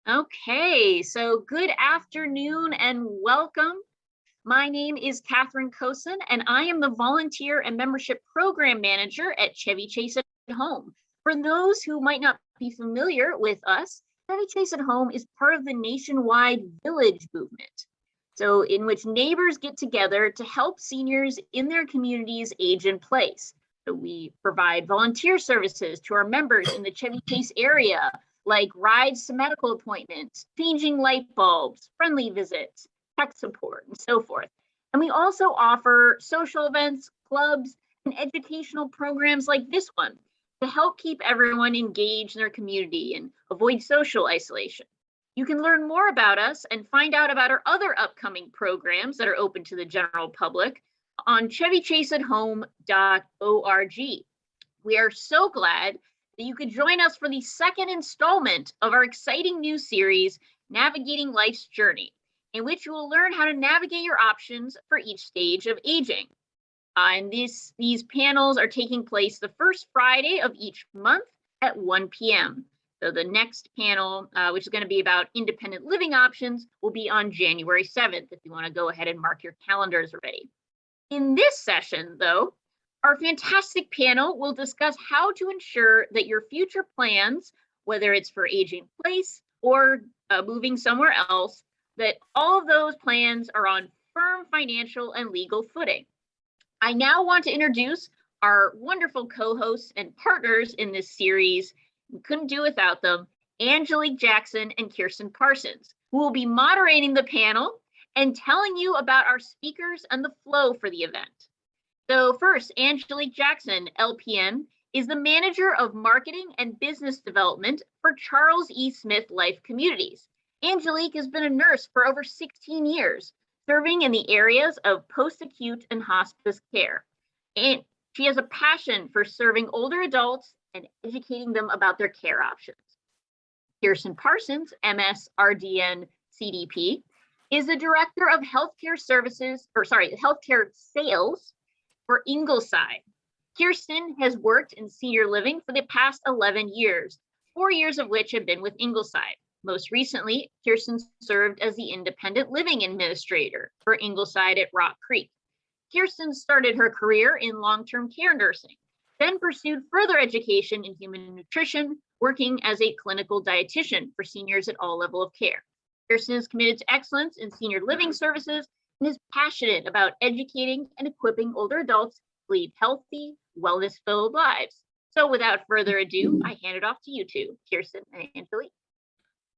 Okay, so good afternoon and welcome. My name is Catherine Kosin, and I am the Volunteer and Membership Program Manager at Chevy Chase at Home. For those who might not be familiar with us, Chevy Chase at Home is part of the nationwide Village movement, so in which neighbors get together to help seniors in their communities age in place. So we provide volunteer services to our members in the Chevy Chase area, like rides to medical appointments, changing light bulbs, friendly visits, tech support, and so forth. And we also offer social events, clubs, and educational programs like this one to help keep everyone engaged in their community and avoid social isolation. You can learn more about us and find out about our other upcoming programs that are open to the general public on chevychaseathome.org. We are so glad that you could join us for the second installment of our exciting new series, Navigating Life's Journey, in which you will learn how to navigate your options for each stage of aging. And these panels are taking place the first Friday of each month at 1 p.m. So the next panel, which is going to be about independent living options, will be on January 7th, if you want to go ahead and mark your calendars already. In this session, though, our fantastic panel will discuss how to ensure that your future plans, whether it's for aging in place or moving somewhere else, that all of those plans are on firm financial and legal footing. I now want to introduce our wonderful co-hosts and partners in this series. We couldn't do without them, Angelique Jackson and Kirsten Parsons, who will be moderating the panel and telling you about our speakers and the flow for the event. So first, Angelique Jackson, LPN, is the Manager of Marketing and Business Development for Charles E. Smith Life Communities. Angelique has been a nurse for over 16 years, serving in the areas of post-acute and hospice care. And she has a passion for serving older adults and educating them about their care options. Kirsten Parsons, MS RDN CDP, is the Director of Healthcare Sales for Ingleside. Kirsten has worked in senior living for the past 11 years, 4 years of which have been with Ingleside. Most recently, Kirsten served as the Independent Living Administrator for Ingleside at Rock Creek. Kirsten started her career in long-term care nursing, then pursued further education in human nutrition, working as a clinical dietitian for seniors at all levels of care. Kirsten is committed to excellence in senior living services and is passionate about educating and equipping older adults to lead healthy, wellness-filled lives. So without further ado, I hand it off to you two, Kirsten and Angelique.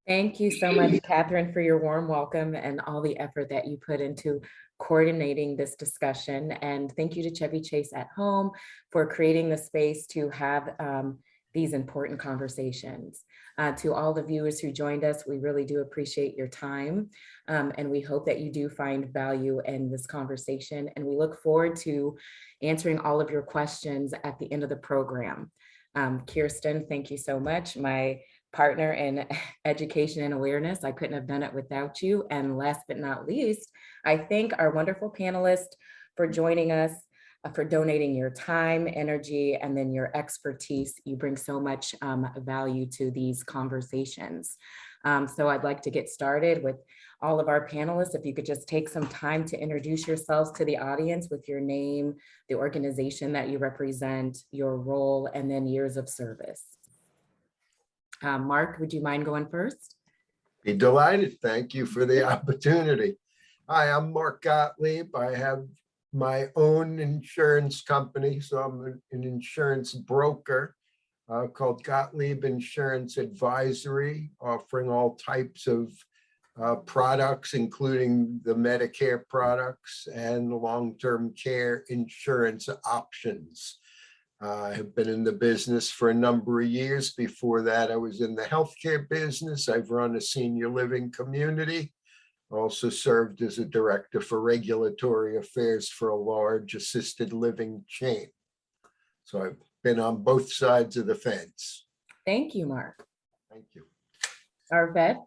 Thank you so much, Catherine, for your warm welcome and all the effort that you put into coordinating this discussion. And thank you to Chevy Chase at Home for creating the space to have these important conversations. To all the viewers who joined us, we really do appreciate your time. And we hope that you do find value in this conversation. And we look forward to answering all of your questions at the end of the program. Kirsten, thank you so much. My partner in education and awareness. I couldn't have done it without you. And last but not least, I thank our wonderful panelists for joining us, for donating your time, energy, and then your expertise. You bring so much value to these conversations. So I'd like to get started with all of our panelists. If you could just take some time to introduce yourselves to the audience with your name, the organization that you represent, your role, and then years of service. Mark, would you mind going first? Be delighted. Thank you for the opportunity. Hi, I'm Mark Gottlieb. I have my own insurance company, so I'm an insurance broker called Gottlieb Insurance Advisory, offering all types of products, including the Medicare products and long-term care insurance options. I have been in the business for a number of years. Before that, I was in the healthcare business. I've run a senior living community. Also served as a director for regulatory affairs for a large assisted living chain. So I've been on both sides of the fence. Thank you, Mark. Thank you. Arvette.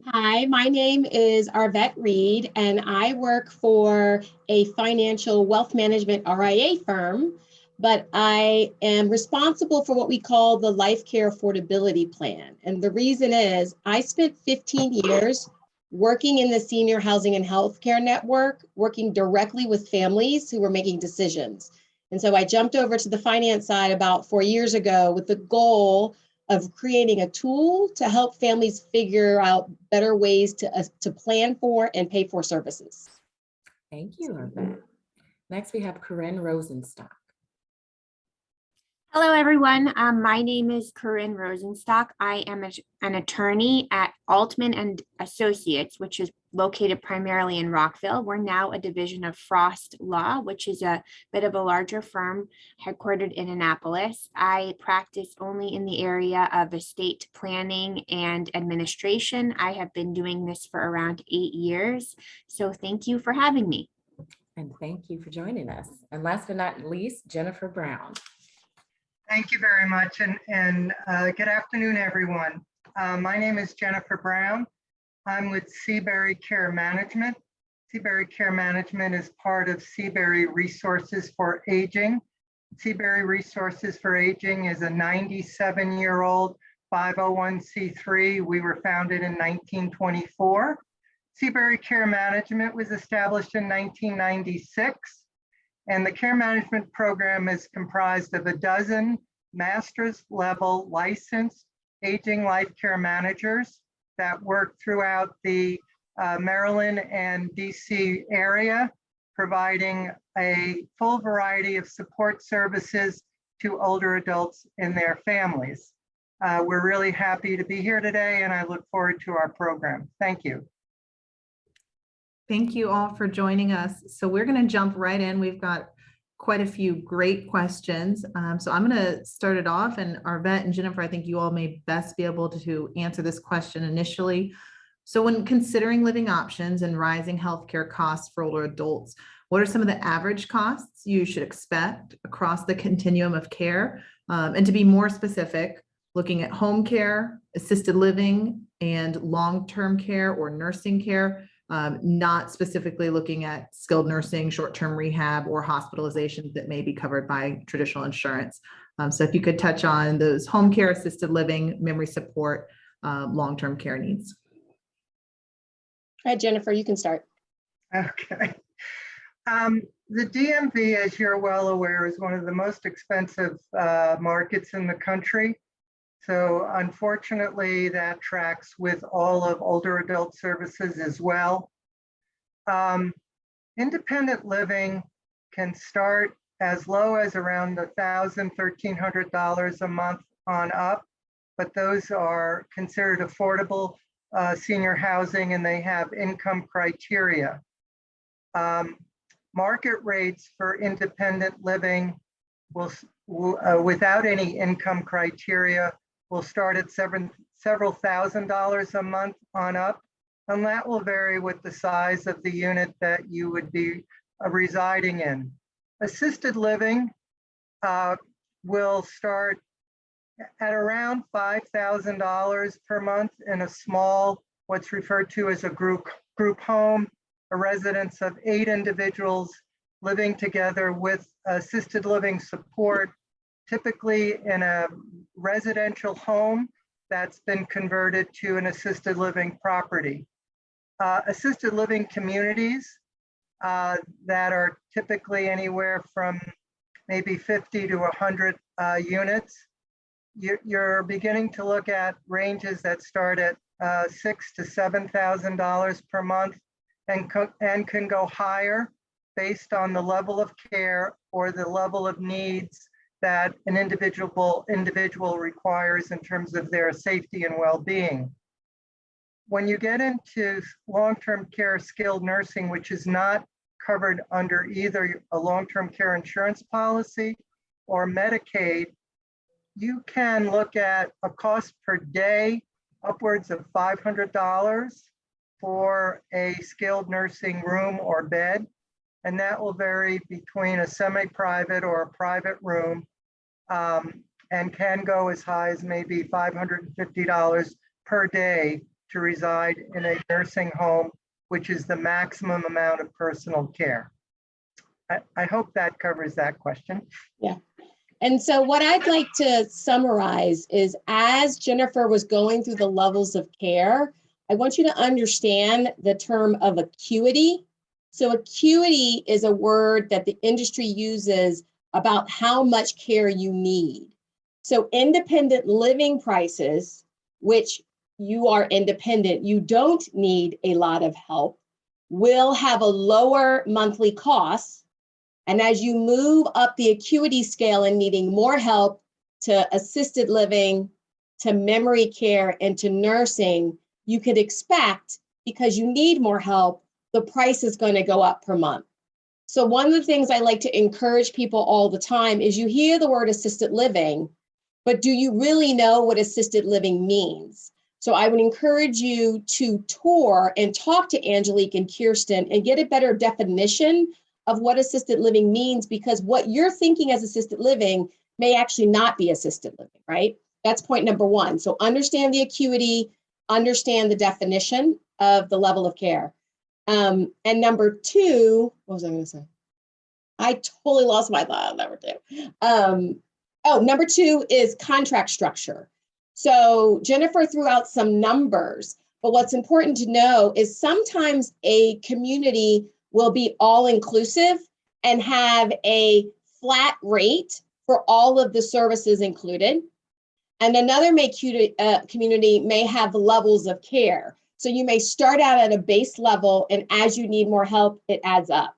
Hi, my name is Arvette Reid, and I work for a financial wealth management RIA firm. but I am responsible for what we call the Lifecare Affordability Plan. And the reason is I spent 15 years working in the senior housing and healthcare network, working directly with families who were making decisions. And so I jumped over to the finance side about 4 years ago with the goal of creating a tool to help families figure out better ways to plan for and pay for services. Thank you, Arvette. Next, we have Coryn Rosenstock. Hello, everyone. My name is Coryn Rosenstock. I am an attorney at Altman and Associates, which is located primarily in Rockville. We're now a division of Frost Law, which is a bit of a larger firm headquartered in Annapolis. I practice only in the area of estate planning and administration. I have been doing this for around 8 years. So thank you for having me. And thank you for joining us. And last but not least, Jennifer Brown. Thank you very much, and good afternoon, everyone. My name is Jennifer Brown. I'm with Seabury Care Management. Seabury Care Management is part of Seabury Resources for Aging. Seabury Resources for Aging is a 97-year-old 501c3. We were founded in 1924. Seabury Care Management was established in 1996. And the care management program is comprised of a dozen master's level licensed aging life care managers that work throughout the Maryland and DC area, providing a full variety of support services to older adults and their families. We're really happy to be here today, and I look forward to our program. Thank you. Thank you all for joining us. So we're going to jump right in. We've got quite a few great questions. So I'm going to start it off, and Arvette and Jennifer, I think you all may best be able to answer this question initially. So when considering living options and rising healthcare costs for older adults, what are some of the average costs you should expect across the continuum of care? And to be more specific, looking at home care, assisted living, and long-term care or nursing care, not specifically looking at skilled nursing, short-term rehab, or hospitalizations that may be covered by traditional insurance. So if you could touch on those home care, assisted living, memory support, long-term care needs. All right, Jennifer, you can start. Okay. The DMV, as you're well aware, is one of the most expensive markets in the country. So unfortunately, that tracks with all of older adult services as well. Independent living can start as low as around $1,000, $1,300 a month on up, but those are considered affordable senior housing, and they have income criteria. Market rates for independent living will without any income criteria will start at several $1,000s a month on up, and that will vary with the size of the unit that you would be residing in. Assisted living will start at around $5,000 per month in a small, what's referred to as a group home, a residence of 8 individuals living together with assisted living support, typically in a residential home that's been converted to an assisted living property. Assisted living communities that are typically anywhere from maybe 50 to 100 units. You're beginning to look at ranges that start at $6,000 to $7,000 per month and can go higher based on the level of care or the level of needs that an individual requires in terms of their safety and well-being. When you get into long-term care skilled nursing, which is not covered under either a long-term care insurance policy or Medicaid, you can look at a cost per day upwards of $500 for a skilled nursing room or bed. And that will vary between a semi-private or a private room, and can go as high as maybe $550 per day to reside in a nursing home, which is the maximum amount of personal care. I hope that covers that question. Yeah. And so what I'd like to summarize is, as Jennifer was going through the levels of care, I want you to understand the term of acuity. So acuity is a word that the industry uses about how much care you need. So independent living prices, which you are independent, you don't need a lot of help, will have a lower monthly cost. And as you move up the acuity scale and needing more help to assisted living, to memory care, and to nursing, you could expect, because you need more help, the price is going to go up per month. So one of the things I like to encourage people all the time is, you hear the word assisted living, but do you really know what assisted living means? So I would encourage you to tour and talk to Angelique and Kirsten and get a better definition of what assisted living means, because what you're thinking as assisted living may actually not be assisted living, right? That's point number one. So understand the acuity, understand the definition of the level of care. And number two, what was I going to say? I totally lost my thought on number two. Number two is contract structure. So Jennifer threw out some numbers, but what's important to know is sometimes a community will be all inclusive and have a flat rate for all of the services included. And another community may have levels of care. So you may start out at a base level, and as you need more help, it adds up.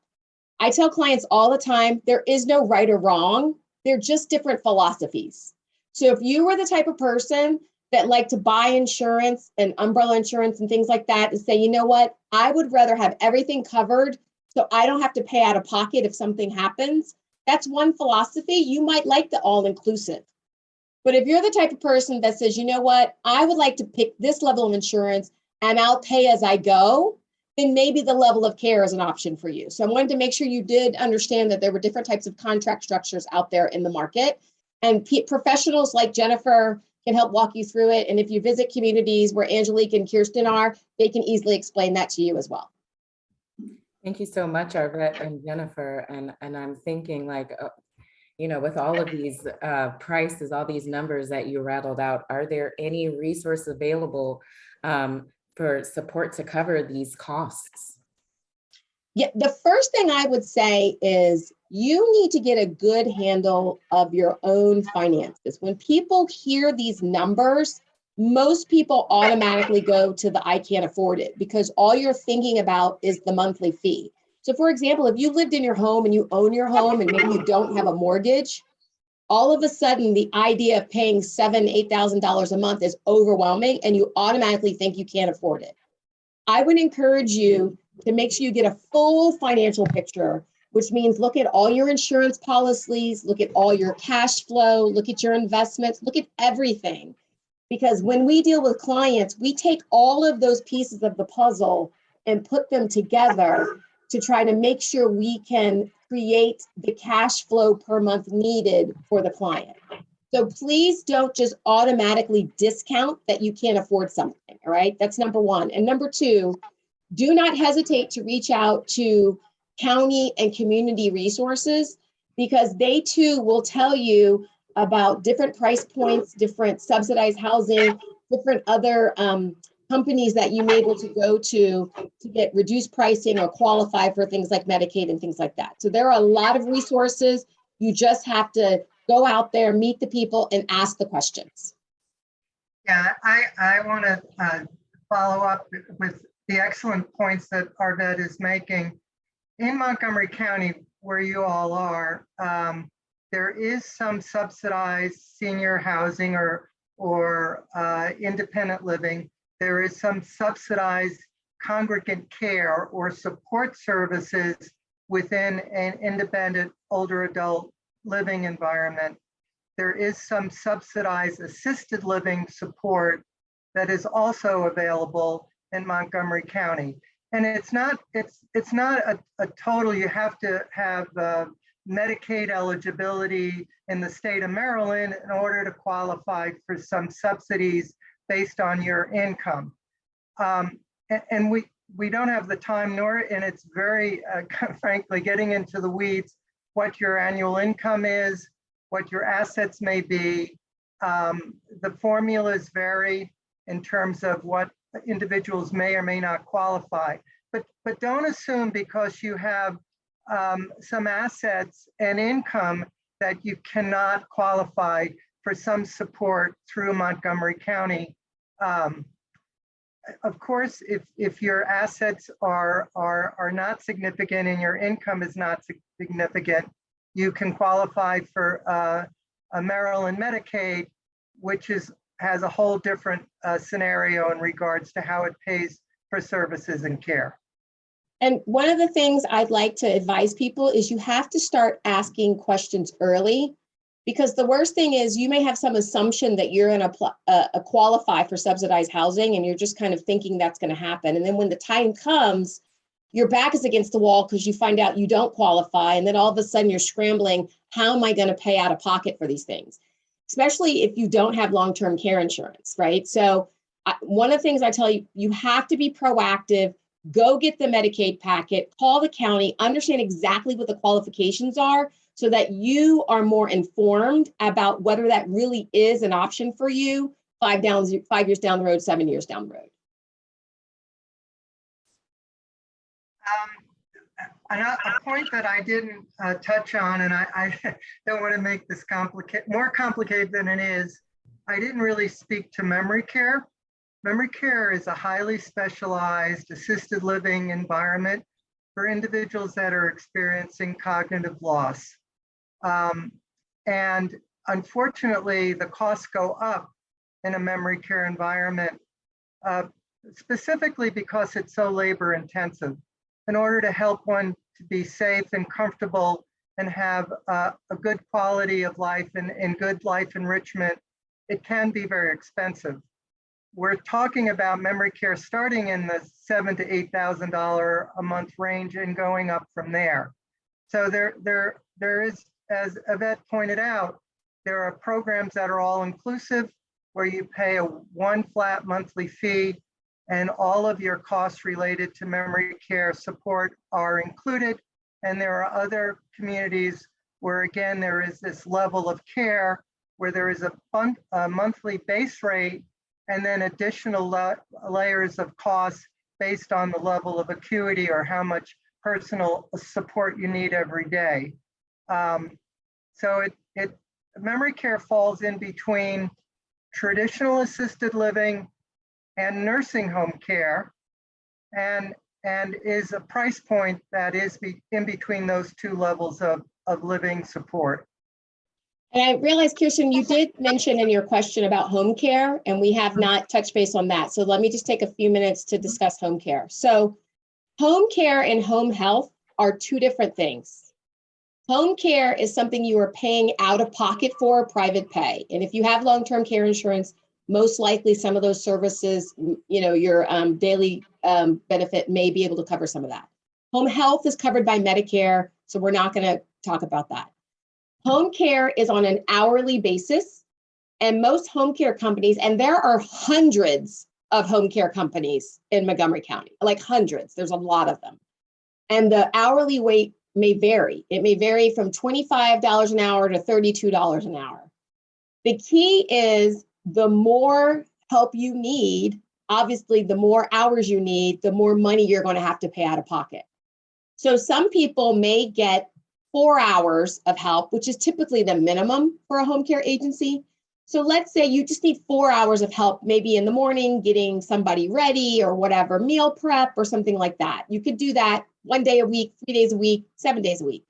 I tell clients all the time, there is no right or wrong. They're just different philosophies. So if you were the type of person that like to buy insurance and umbrella insurance and things like that, and say, you know what, I would rather have everything covered so I don't have to pay out of pocket if something happens. That's one philosophy. You might like the all-inclusive. But if you're the type of person that says, you know what, I would like to pick this level of insurance and I'll pay as I go, then maybe the level of care is an option for you. So I wanted to make sure you did understand that there were different types of contract structures out there in the market. And professionals like Jennifer can help walk you through it. And if you visit communities where Angelique and Kirsten are, they can easily explain that to you as well. Thank you so much, Arvette and Jennifer. And I'm thinking, like, you know, with all of these prices, all these numbers that you rattled out, are there any resources available for support to cover these costs? Yeah, the first thing I would say is you need to get a good handle of your own finances. When people hear these numbers, most people automatically go to the I can't afford it, because all you're thinking about is the monthly fee. So for example, if you lived in your home and you own your home and maybe you don't have a mortgage, all of a sudden the idea of paying $7,000, $8,000 a month is overwhelming and you automatically think you can't afford it. I would encourage you to make sure you get a full financial picture, which means look at all your insurance policies, look at all your cash flow, look at your investments, look at everything. Because when we deal with clients, we take all of those pieces of the puzzle and put them together to try to make sure we can create the cash flow per month needed for the client. So please don't just automatically discount that you can't afford something, all right? That's number one. And number two, do not hesitate to reach out to county and community resources, because they too will tell you about different price points, different subsidized housing, different other companies that you may be able to go to get reduced pricing or qualify for things like Medicaid and things like that. So there are a lot of resources. You just have to go out there, meet the people, and ask the questions. Yeah, I want to follow up with the excellent points that Arvette is making. In Montgomery County, where you all are, there is some subsidized senior housing or independent living. There is some subsidized congregate care or support services within an independent older adult living environment. There is some subsidized assisted living support that is also available in Montgomery County. And it's not a total, you have to have Medicaid eligibility in the state of Maryland in order to qualify for some subsidies based on your income. And we don't have the time, nor, and it's very, frankly, getting into the weeds, what your annual income is, what your assets may be. The formulas vary in terms of what individuals may or may not qualify. But don't assume because you have some assets and income that you cannot qualify for some support through Montgomery County. Of course, if your assets are not significant and your income is not significant, you can qualify for a Maryland Medicaid, which has a whole different scenario in regards to how it pays for services and care. And one of the things I'd like to advise people is you have to start asking questions early, because the worst thing is you may have some assumption that you're going to qualify for subsidized housing, and you're just kind of thinking that's going to happen. And then when the time comes, your back is against the wall because you find out you don't qualify. And then all of a sudden you're scrambling, how am I going to pay out of pocket for these things? Especially if you don't have long-term care insurance, right? So one of the things I tell you, you have to be proactive. Go get the Medicaid packet, call the county, understand exactly what the qualifications are so that you are more informed about whether that really is an option for you 5 years down the road, 7 years down the road. A point that I didn't touch on, and I don't want to make this more complicated than it is, I didn't really speak to memory care. Memory care is a highly specialized assisted living environment for individuals that are experiencing cognitive loss. And unfortunately, the costs go up in a memory care environment, specifically because it's so labor intensive. In order to help one to be safe and comfortable and have a good quality of life and good life enrichment, it can be very expensive. We're talking about memory care starting in the $7,000 to $8,000 a month range and going up from there. So there is, as Yvette pointed out, there are programs that are all inclusive where you pay one flat monthly fee and all of your costs related to memory care support are included. And there are other communities where, again, there is this level of care where there is a monthly base rate and then additional layers of costs based on the level of acuity or how much personal support you need every day. So memory care falls in between traditional assisted living and nursing home care, and is a price point that is in between those two levels of living support. And I realized, Kirsten, you did mention in your question about home care, and we have not touched base on that. So let me just take a few minutes to discuss home care. So home care and home health are two different things. Home care is something you are paying out of pocket for, private pay. And if you have long-term care insurance, most likely some of those services, your daily benefit may be able to cover some of that. Home health is covered by Medicare, so we're not going to talk about that. Home care is on an hourly basis, and most home care companies, and there are hundreds of home care companies in Montgomery County, like hundreds, there's a lot of them. And the hourly rate may vary. It may vary from $25 an hour to $32 an hour. The key is the more help you need, obviously the more hours you need, the more money you're going to have to pay out of pocket. So some people may get 4 hours of help, which is typically the minimum for a home care agency. So let's say you just need 4 hours of help, maybe in the morning, getting somebody ready or whatever, meal prep or something like that. You could do that 1 day a week, 3 days a week, 7 days a week,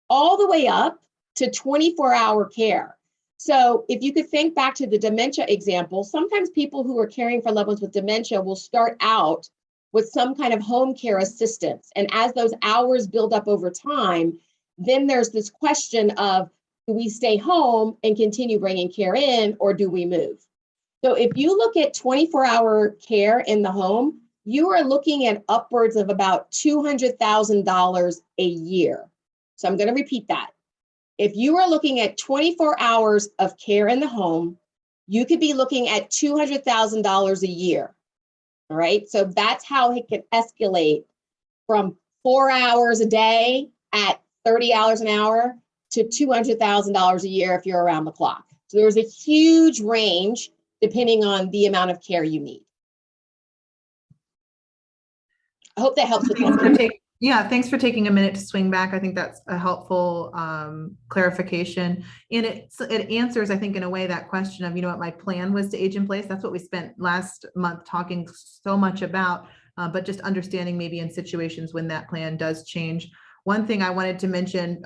all the way up to 24-hour care. So if you could think back to the dementia example, sometimes people who are caring for loved ones with dementia will start out with some kind of home care assistance. And as those hours build up over time, then there's this question of, do we stay home and continue bringing care in, or do we move? So if you look at 24-hour care in the home, you are looking at upwards of about $200,000 a year. So I'm going to repeat that. If you are looking at 24 hours of care in the home, you could be looking at $200,000 a year. All right. So that's how it can escalate from 4 hours a day at $30 an hour to $200,000 a year if you're around the clock. So there's a huge range depending on the amount of care you need. I hope that helps with that. Yeah, thanks for taking a minute to swing back. I think that's a helpful clarification. And it answers, I think, in a way that question of, you know what, my plan was to age in place. That's what we spent last month talking so much about, but just understanding maybe in situations when that plan does change. One thing I wanted to mention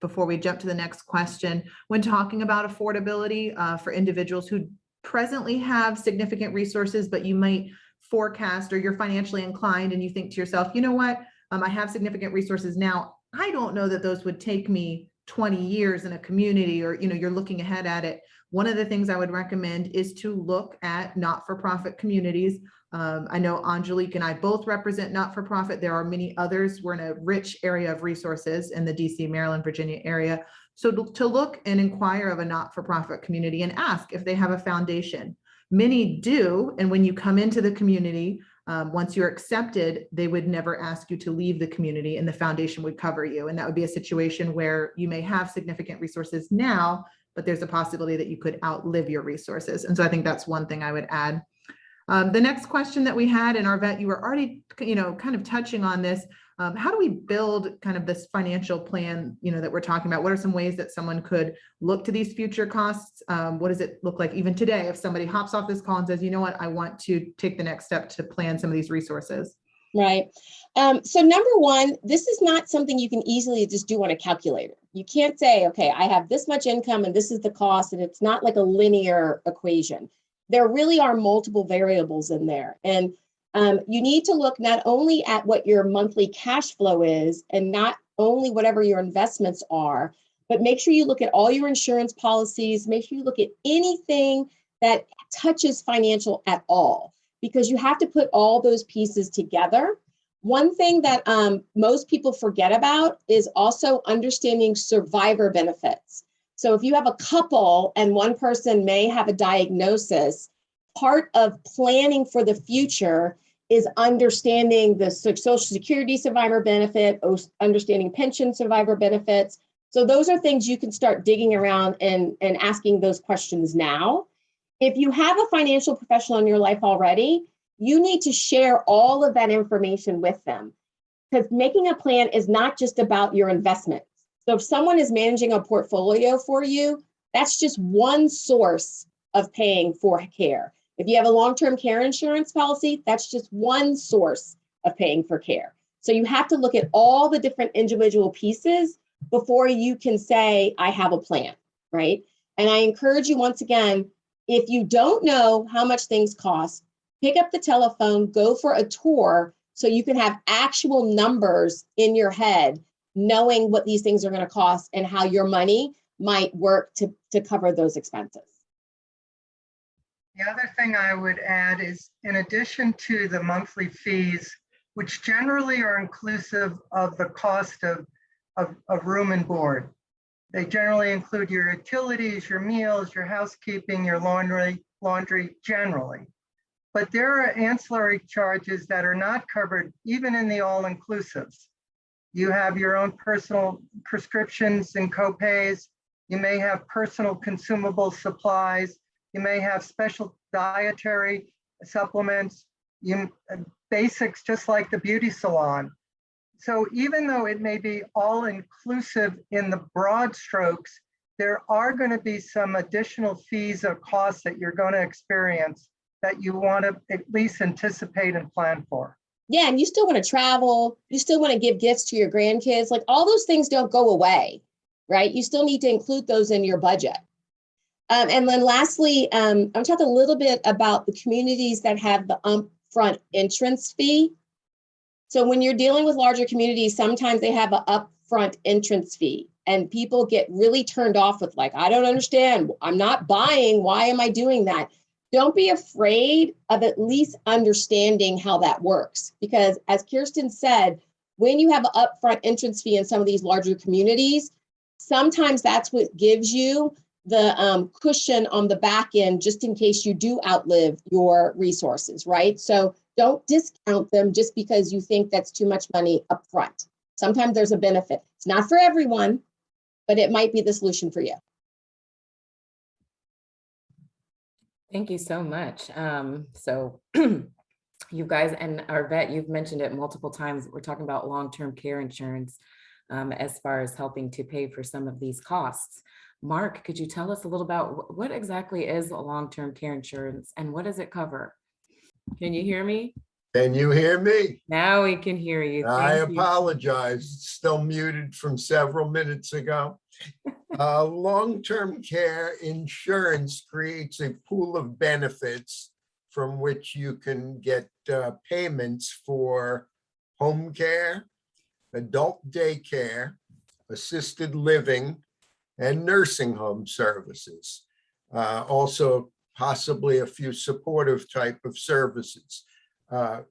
before we jump to the next question, when talking about affordability for individuals who presently have significant resources, but you might forecast or you're financially inclined and you think to yourself, you know what, I have significant resources now. I don't know that those would take me 20 years in a community, or, you know, you're looking ahead at it. One of the things I would recommend is to look at not-for-profit communities. I know Angelique and I both represent not-for-profit. There are many others. We're in a rich area of resources in the DC, Maryland, Virginia area. So to look and inquire of a not-for-profit community and ask if they have a foundation. Many do, and when you come into the community, once you're accepted, they would never ask you to leave the community and the foundation would cover you. And that would be a situation where you may have significant resources now, but there's a possibility that you could outlive your resources. And so I think that's one thing I would add. The next question that we had, and Arvette, you were already, kind of touching on this. How do we build kind of this financial plan, that we're talking about? What are some ways that someone could look to these future costs? What does it look like even today if somebody hops off this call and says, you know what, I want to take the next step to plan some of these resources? Right. So number one, this is not something you can easily just do on a calculator. You can't say, okay, I have this much income and this is the cost, and it's not like a linear equation. There really are multiple variables in there. And you need to look not only at what your monthly cash flow is and not only whatever your investments are, but make sure you look at all your insurance policies, make sure you look at anything that touches financial at all, because you have to put all those pieces together. One thing that most people forget about is also understanding survivor benefits. So if you have a couple and one person may have a diagnosis, part of planning for the future is understanding the Social Security survivor benefit, understanding pension survivor benefits. So those are things you can start digging around and asking those questions now. If you have a financial professional in your life already, you need to share all of that information with them, because making a plan is not just about your investments. So if someone is managing a portfolio for you, that's just one source of paying for care. If you have a long-term care insurance policy, that's just one source of paying for care. So you have to look at all the different individual pieces before you can say, I have a plan, right? And I encourage you, once again, if you don't know how much things cost, pick up the telephone, go for a tour so you can have actual numbers in your head, knowing what these things are going to cost and how your money might work to cover those expenses. The other thing I would add is, in addition to the monthly fees, which generally are inclusive of the cost of room and board, they generally include your utilities, your meals, your housekeeping, your laundry generally. But there are ancillary charges that are not covered even in the all-inclusives. You have your own personal prescriptions and copays. You may have personal consumable supplies. You may have special dietary supplements, basics just like the beauty salon. So even though it may be all inclusive in the broad strokes, there are going to be some additional fees or costs that you're going to experience that you want to at least anticipate and plan for. Yeah, and you still want to travel. You still want to give gifts to your grandkids. Like, all those things don't go away, right? You still need to include those in your budget. And then lastly, I'll talk a little bit about the communities that have the upfront entrance fee. So when you're dealing with larger communities, sometimes they have an upfront entrance fee, and people get really turned off with, like, I don't understand. I'm not buying. Why am I doing that? Don't be afraid of at least understanding how that works, because as Kirsten said, when you have an upfront entrance fee in some of these larger communities, sometimes that's what gives you the cushion on the back end, just in case you do outlive your resources, right? So Don't discount them just because you think that's too much money up front. Sometimes there's a benefit. It's not for everyone, but it might be the solution for you. Thank you so much. So you guys and Arvette, you've mentioned it multiple times. We're talking about long-term care insurance as far as helping to pay for some of these costs. Mark, could you tell us a little about what exactly is a long-term care insurance and what does it cover? Can you hear me? Can you hear me? Now we can hear you. I Thank you. apologize. It's still muted from several minutes ago. Long-term care insurance creates a pool of benefits from which you can get payments for home care, adult daycare, assisted living, and nursing home services. Also, possibly a few supportive type of services.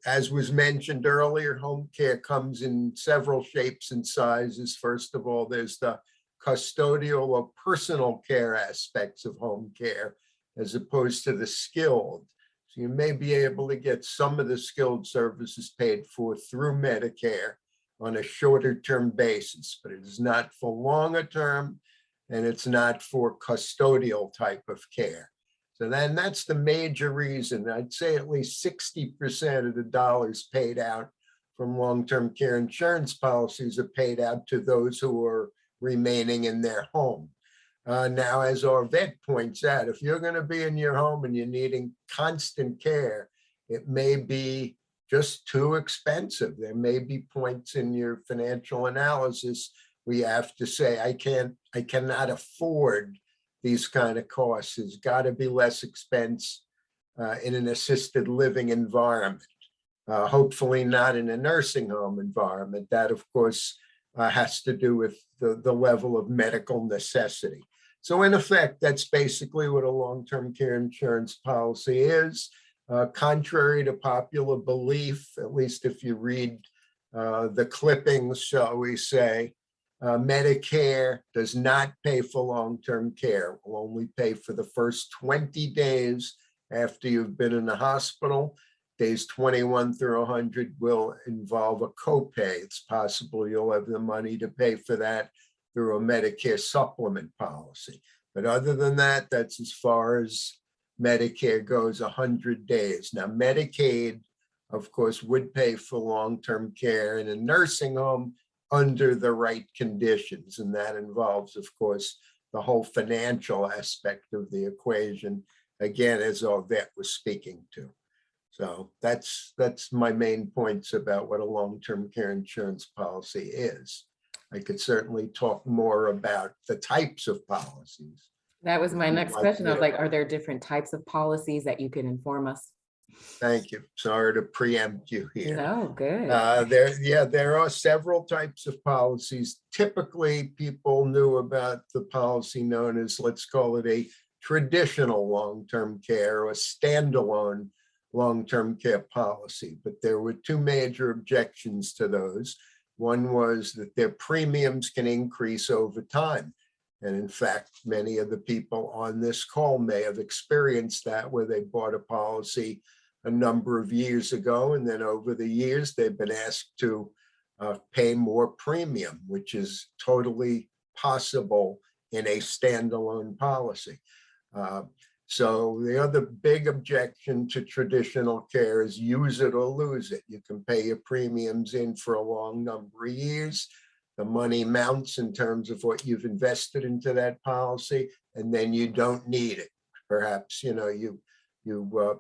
As was mentioned earlier, home care comes in several shapes and sizes. First of all, there's the custodial or personal care aspects of home care, as opposed to the skilled. So you may be able to get some of the skilled services paid for through Medicare on a shorter term basis, but it is not for longer term, and it's not for custodial type of care. So then that's the major reason. I'd say at least 60% of the dollars paid out from long-term care insurance policies are paid out to those who are remaining in their home. Now, as Arvette points out, if you're going to be in your home and you're needing constant care, it may be just too expensive. There may be points in your financial analysis where you have to say, I cannot afford these kind of costs. There's got to be less expense in an assisted living environment. Hopefully not in a nursing home environment. That, of course, has to do with the level of medical necessity. So in effect, that's basically what a long-term care insurance policy is. Contrary to popular belief, at least if you read the clippings, shall we say, Medicare does not pay for long-term care. It will only pay for the first 20 days after you've been in the hospital. Days 21 through 100 will involve a copay. It's possible you'll have the money to pay for that through a Medicare supplement policy. But other than that, that's as far as Medicare goes, 100 days. Now, Medicaid, of course, would pay for long-term care in a nursing home under the right conditions. And that involves, of course, the whole financial aspect of the equation, again, as Arvette was speaking to. So that's my main points about what a long-term care insurance policy is. I could certainly talk more about the types of policies. That was my next question. I was Yeah. like, are there different types of policies that you can inform us? Thank you. Sorry to preempt you here. No, good. There are several types of policies. Typically, people knew about the policy known as, let's call it a traditional long-term care or standalone long-term care policy. But there were two major objections to those. One was that their premiums can increase over time. And in fact, many of the people on this call may have experienced that, where they bought a policy a number of years ago, and then over the years, they've been asked to pay more premium, which is totally possible in a standalone policy. So the other big objection to traditional care is use it or lose it. You can pay your premiums in for a long number of years. The money mounts in terms of what you've invested into that policy, and then you don't need it. Perhaps, you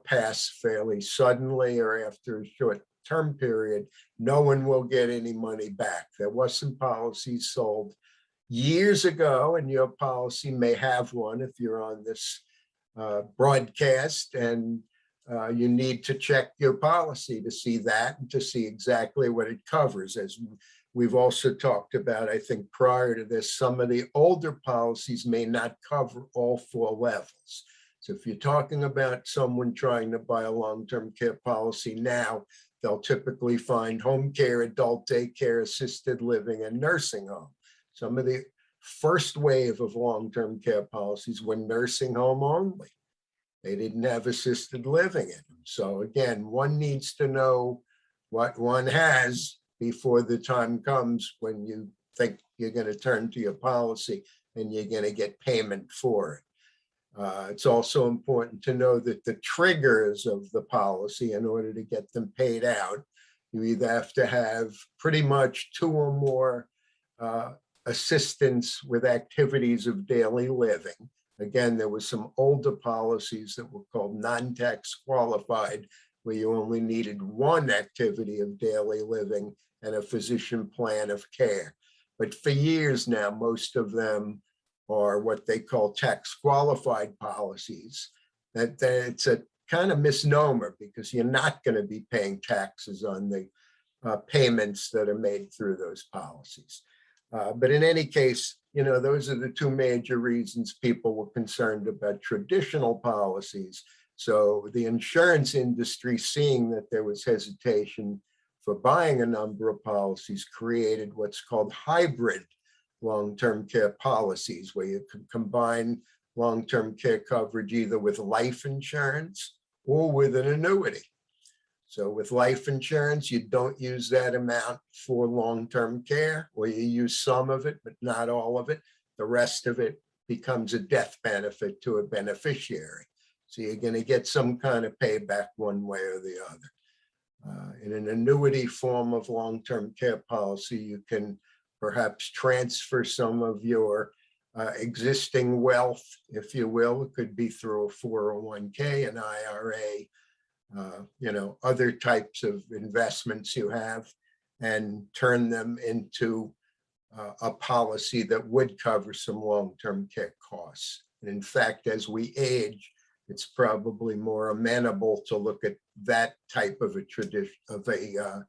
pass fairly suddenly or after a short term period, no one will get any money back. There was some policies sold years ago, and your policy may have one if you're on this broadcast, and you need to check your policy to see that and to see exactly what it covers. As we've also talked about, I think prior to this, some of the older policies may not cover all four levels. So if you're talking about someone trying to buy a long-term care policy now, they'll typically find home care, adult daycare, assisted living, and nursing home. Some of the first wave of long-term care policies were nursing home only. They didn't have assisted living in them. So again, one needs to know what one has before the time comes when you think you're going to turn to your policy and you're going to get payment for it. It's also important to know that the triggers of the policy, in order to get them paid out, you either have to have pretty much 2 or more assistance with activities of daily living. Again, there were some older policies that were called non-tax qualified, where you only needed 1 activity of daily living and a physician plan of care. But for years now, most of them are what they call tax qualified policies. That it's a kind of misnomer, because you're not going to be paying taxes on the payments that are made through those policies. But in any case, those are the 2 major reasons people were concerned about traditional policies. So the insurance industry, seeing that there was hesitation for buying a number of policies, created what's called hybrid long-term care policies, where you can combine long-term care coverage either with life insurance or with an annuity. So with life insurance, you don't use that amount for long-term care, or you use some of it, but not all of it. The rest of it becomes a death benefit to a beneficiary. So you're going to get some kind of payback one way or the other. In an annuity form of long-term care policy, you can perhaps transfer some of your existing wealth, if you will. It could be through a 401k, an IRA, other types of investments you have, and turn them into a policy that would cover some long-term care costs. And in fact, as we age, it's probably more amenable to look at that type of a tradition of a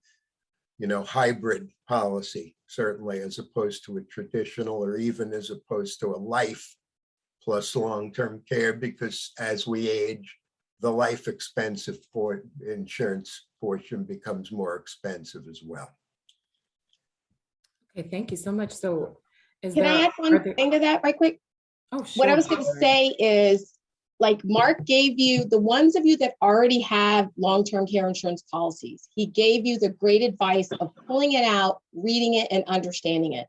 hybrid policy, certainly, as opposed to a traditional, or even as opposed to a life plus long-term care, because as we age, the life expensive for insurance portion becomes more expensive as well. Okay, thank you so much. So Can I add one thing to that right quick? Oh, sure. What I was going to say is, like Mark gave you, the ones of you that already have long-term care insurance policies, he gave you the great advice of pulling it out, reading it, and understanding it.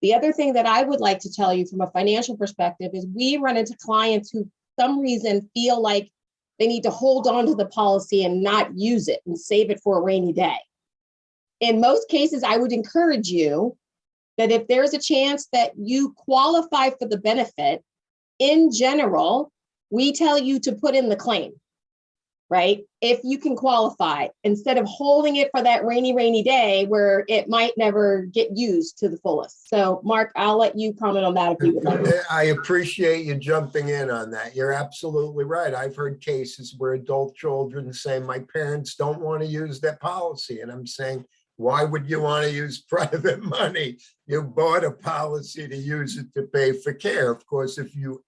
The other thing that I would like to tell you from a financial perspective is we run into clients who, for some reason, feel like they need to hold on to the policy and not use it and save it for a rainy day. In most cases, I would encourage you that if there's a chance that you qualify for the benefit, in general, we tell you to put in the claim, right? If you can qualify, instead of holding it for that rainy day where it might never get used to the fullest. So Mark, I'll let you comment on that if you would like. I appreciate you jumping in on that. You're absolutely right. I've heard cases where adult children say, my parents don't want to use that policy. And I'm saying, why would you want to use private money? You bought a policy to use it to pay for care. Of course, if you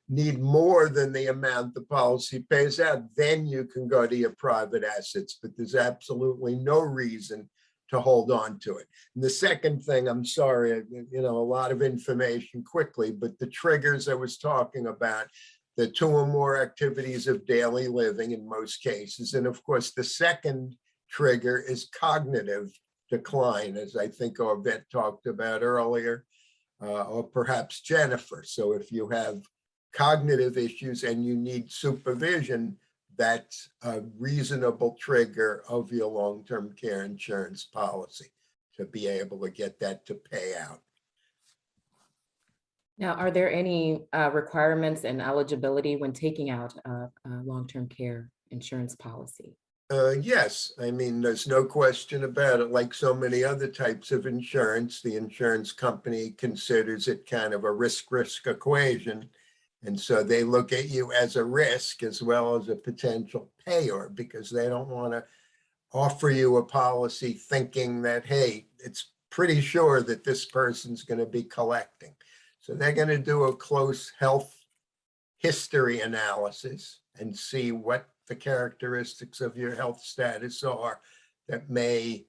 need more than the amount the policy pays out, then you can go to your private assets. But there's absolutely no reason to hold on to it. And the second thing, I'm sorry, a lot of information quickly, but the triggers I was talking about, the 2 or more activities of daily living in most cases. And of course, the second trigger is cognitive decline, as I think Arvette talked about earlier, or perhaps Jennifer. So if you have cognitive issues and you need supervision, that's a reasonable trigger of your long-term care insurance policy to be able to get that to pay out. Now, are there any requirements and eligibility when taking out a long-term care insurance policy? Yes, I mean, there's no question about it. Like so many other types of insurance, the insurance company considers it kind of a risk-risk equation. And so they look at you as a risk as well as a potential payer, because they don't want to offer you a policy thinking that, hey, it's pretty sure that this person's going to be collecting. So they're going to do a close health history analysis and see what the characteristics of your health status are that may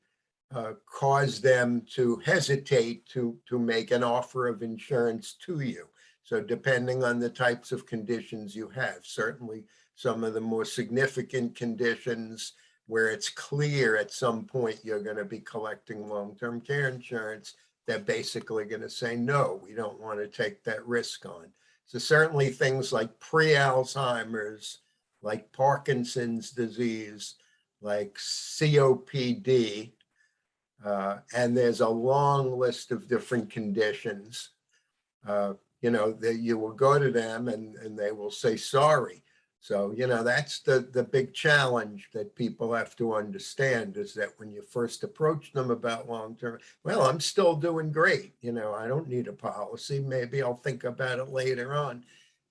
cause them to hesitate to make an offer of insurance to you. So depending on the types of conditions you have, certainly some of the more significant conditions where it's clear at some point you're going to be collecting long-term care insurance, they're basically going to say, no, we don't want to take that risk on. So certainly things like pre-Alzheimer's, like Parkinson's disease, like COPD, and there's a long list of different conditions, you know, that you will go to them and they will say, sorry. So, you know, that's the big challenge that people have to understand, is that when you first approach them about long-term, well, I'm still doing great. You know, I don't need a policy. Maybe I'll think about it later on.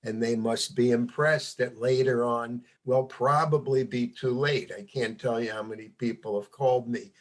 And they must be impressed that later on will probably be too late. I can't tell you how many people have called me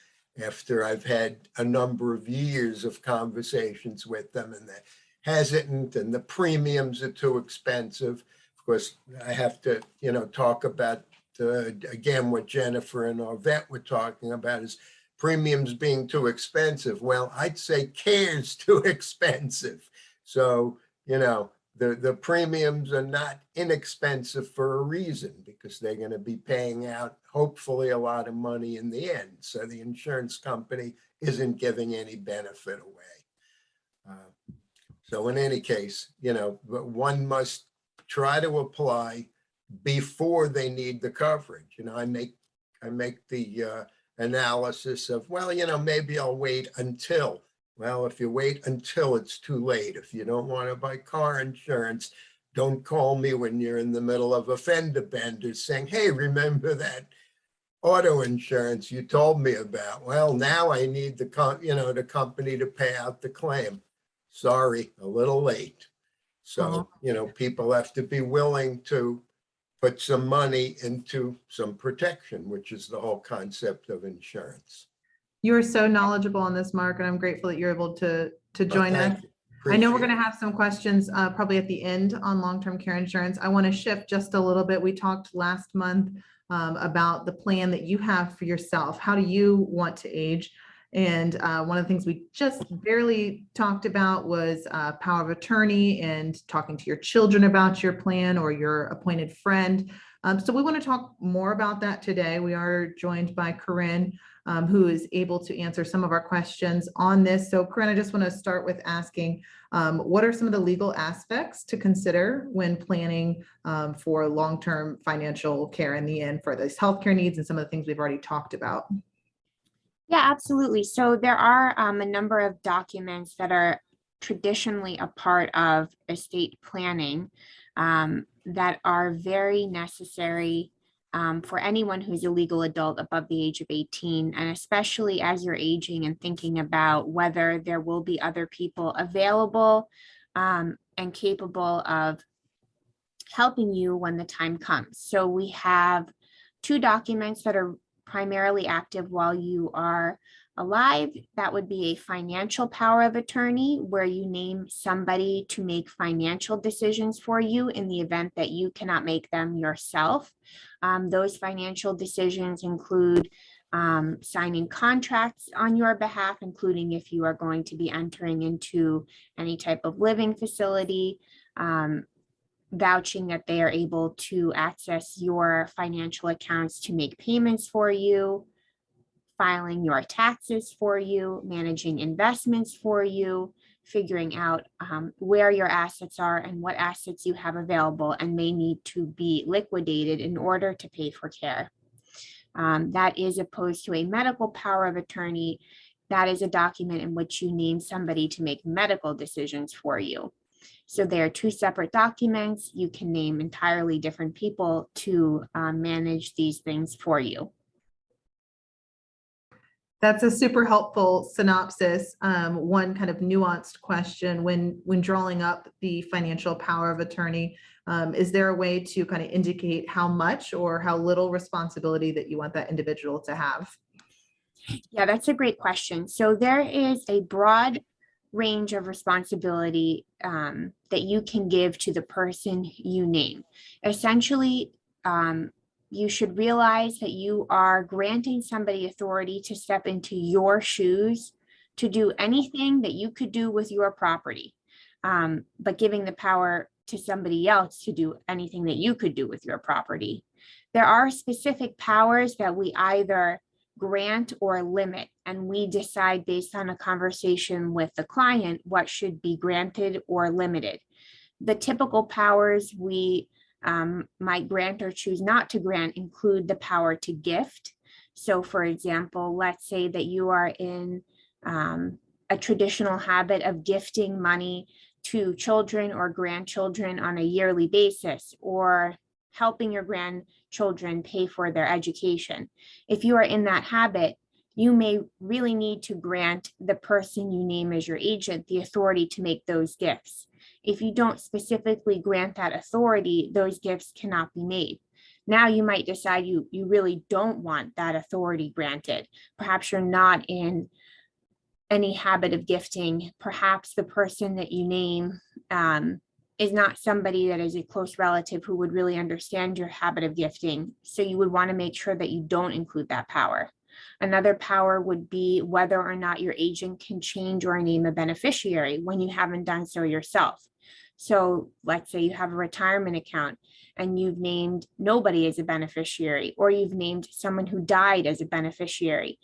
after I've had a number of years of conversations with them, and they're hesitant and the premiums are too expensive. Of course, I have to, you know, talk about, again, what Jennifer and Arvette were talking about is premiums being too expensive. Well, I'd say care's too expensive. So, you know, the premiums are not inexpensive for a reason, because they're going to be paying out hopefully a lot of money in the end. So the insurance company isn't giving any benefit away. So in any case, you know, one must try to apply before they need the coverage. You know, I make the analysis of, well, you know, maybe I'll wait until. Well, if you wait until, it's too late. If you don't want to buy car insurance, don't call me when you're in the middle of a fender bender saying, hey, remember that auto insurance you told me about? Well, now I need the company to pay out the claim. Sorry, a little late. So, you know, people have to be willing to put some money into some protection, which is the whole concept of insurance. You are so knowledgeable on this, Mark, and I'm grateful that you're able to join us. I know we're going to have some questions probably at the end on long-term care insurance. I want to shift just a little bit. We talked last month about the plan that you have for yourself. How do you want to age? And one of the things we just barely talked about was power of attorney and talking to your children about your plan or your appointed friend. So we want to talk more about that today. We are joined by Coryn, who is able to answer some of our questions on this. So Coryn, I just want to start with asking, what are some of the legal aspects to consider when planning for long-term financial care in the end for those healthcare needs and some of the things we've already talked about? Yeah, absolutely. So there are a number of documents that are traditionally a part of estate planning that are very necessary for anyone who's a legal adult above the age of 18, and especially as you're aging and thinking about whether there will be other people available and capable of helping you when the time comes. So we have two documents that are primarily active while you are alive. That would be a financial power of attorney, where you name somebody to make financial decisions for you in the event that you cannot make them yourself. Those financial decisions include signing contracts on your behalf, including if you are going to be entering into any type of living facility, vouching that they are able to access your financial accounts to make payments for you, filing your taxes for you, managing investments for you, figuring out where your assets are and what assets you have available and may need to be liquidated in order to pay for care. That is opposed to a medical power of attorney. That is a document in which you name somebody to make medical decisions for you. So they are two separate documents. You can name entirely different people to manage these things for you. That's a super helpful synopsis. One kind of nuanced question when drawing up the financial power of attorney, is there a way to kind of indicate how much or how little responsibility that you want that individual to have? Yeah, that's a great question. So there is a broad range of responsibility that you can give to the person you name. Essentially, you should realize that you are granting somebody authority to step into your shoes to do anything that you could do with your property. but giving the power to somebody else to do anything that you could do with your property. There are specific powers that we either grant or limit, and we decide based on a conversation with the client what should be granted or limited. The typical powers we might grant or choose not to grant include the power to gift. So for example, let's say that you are in a traditional habit of gifting money to children or grandchildren on a yearly basis, or helping your grandchildren pay for their education. If you are in that habit, you may really need to grant the person you name as your agent the authority to make those gifts. If you don't specifically grant that authority, those gifts cannot be made. Now you might decide you really don't want that authority granted. Perhaps you're not in any habit of gifting. Perhaps the person that you name is not somebody that is a close relative who would really understand your habit of gifting. So you would want to make sure that you don't include that power. Another power would be whether or not your agent can change or name a beneficiary when you haven't done so yourself. So let's say you have a retirement account and you've named nobody as a beneficiary, or you've named someone who died as a beneficiary.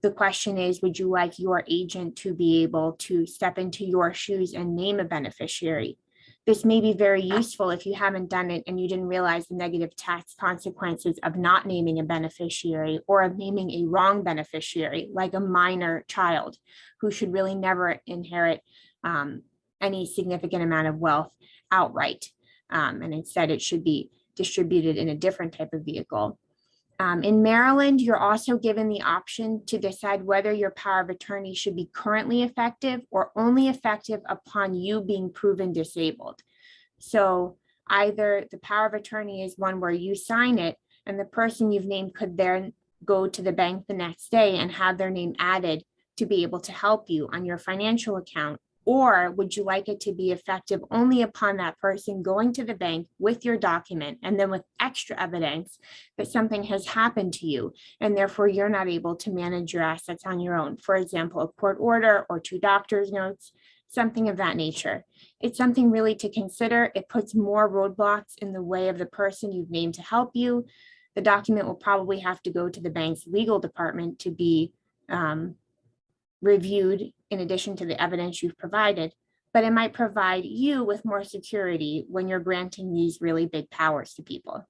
The question is, would you like your agent to be able to step into your shoes and name a beneficiary? This may be very useful if you haven't done it and you didn't realize the negative tax consequences of not naming a beneficiary, or of naming a wrong beneficiary, like a minor child who should really never inherit any significant amount of wealth outright. And instead it should be distributed in a different type of vehicle. In Maryland, you're also given the option to decide whether your power of attorney should be currently effective or only effective upon you being proven disabled. So either the power of attorney is one where you sign it and the person you've named could then go to the bank the next day and have their name added to be able to help you on your financial account. Or would you like it to be effective only upon that person going to the bank with your document and then with extra evidence that something has happened to you and therefore you're not able to manage your assets on your own? For example, a court order or 2 doctor's notes, something of that nature. It's something really to consider. It puts more roadblocks in the way of the person you've named to help you. The document will probably have to go to the bank's legal department to be reviewed in addition to the evidence you've provided, but it might provide you with more security when you're granting these really big powers to people.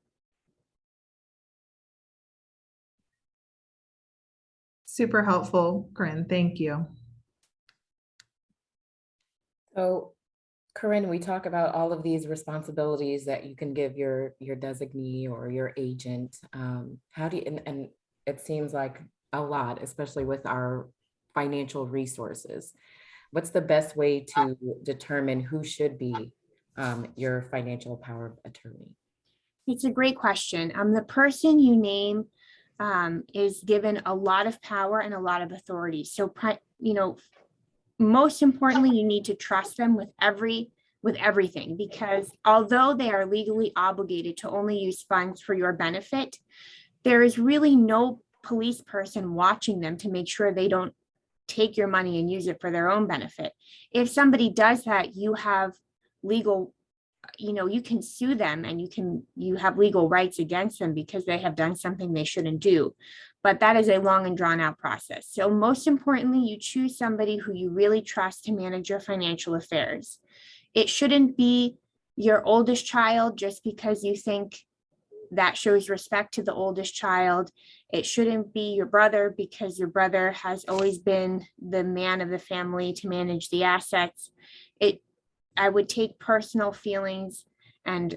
Super helpful, Coryn. Thank you. So, Coryn, we talk about all of these responsibilities that you can give your designee or your agent. How do you, and it seems like a lot, especially with our financial resources. What's the best way to determine who should be your financial power of attorney? It's a great question. The person you name is given a lot of power and a lot of authority. So, most importantly, you need to trust them with everything, because although they are legally obligated to only use funds for your benefit, there is really no police person watching them to make sure they don't take your money and use it for their own benefit. If somebody does that, you have legal, you can sue them and you have legal rights against them because they have done something they shouldn't do. But that is a long and drawn out process. So most importantly, you choose somebody who you really trust to manage your financial affairs. It shouldn't be your oldest child just because you think that shows respect to the oldest child. It shouldn't be your brother because your brother has always been the man of the family to manage the assets. I would take personal feelings and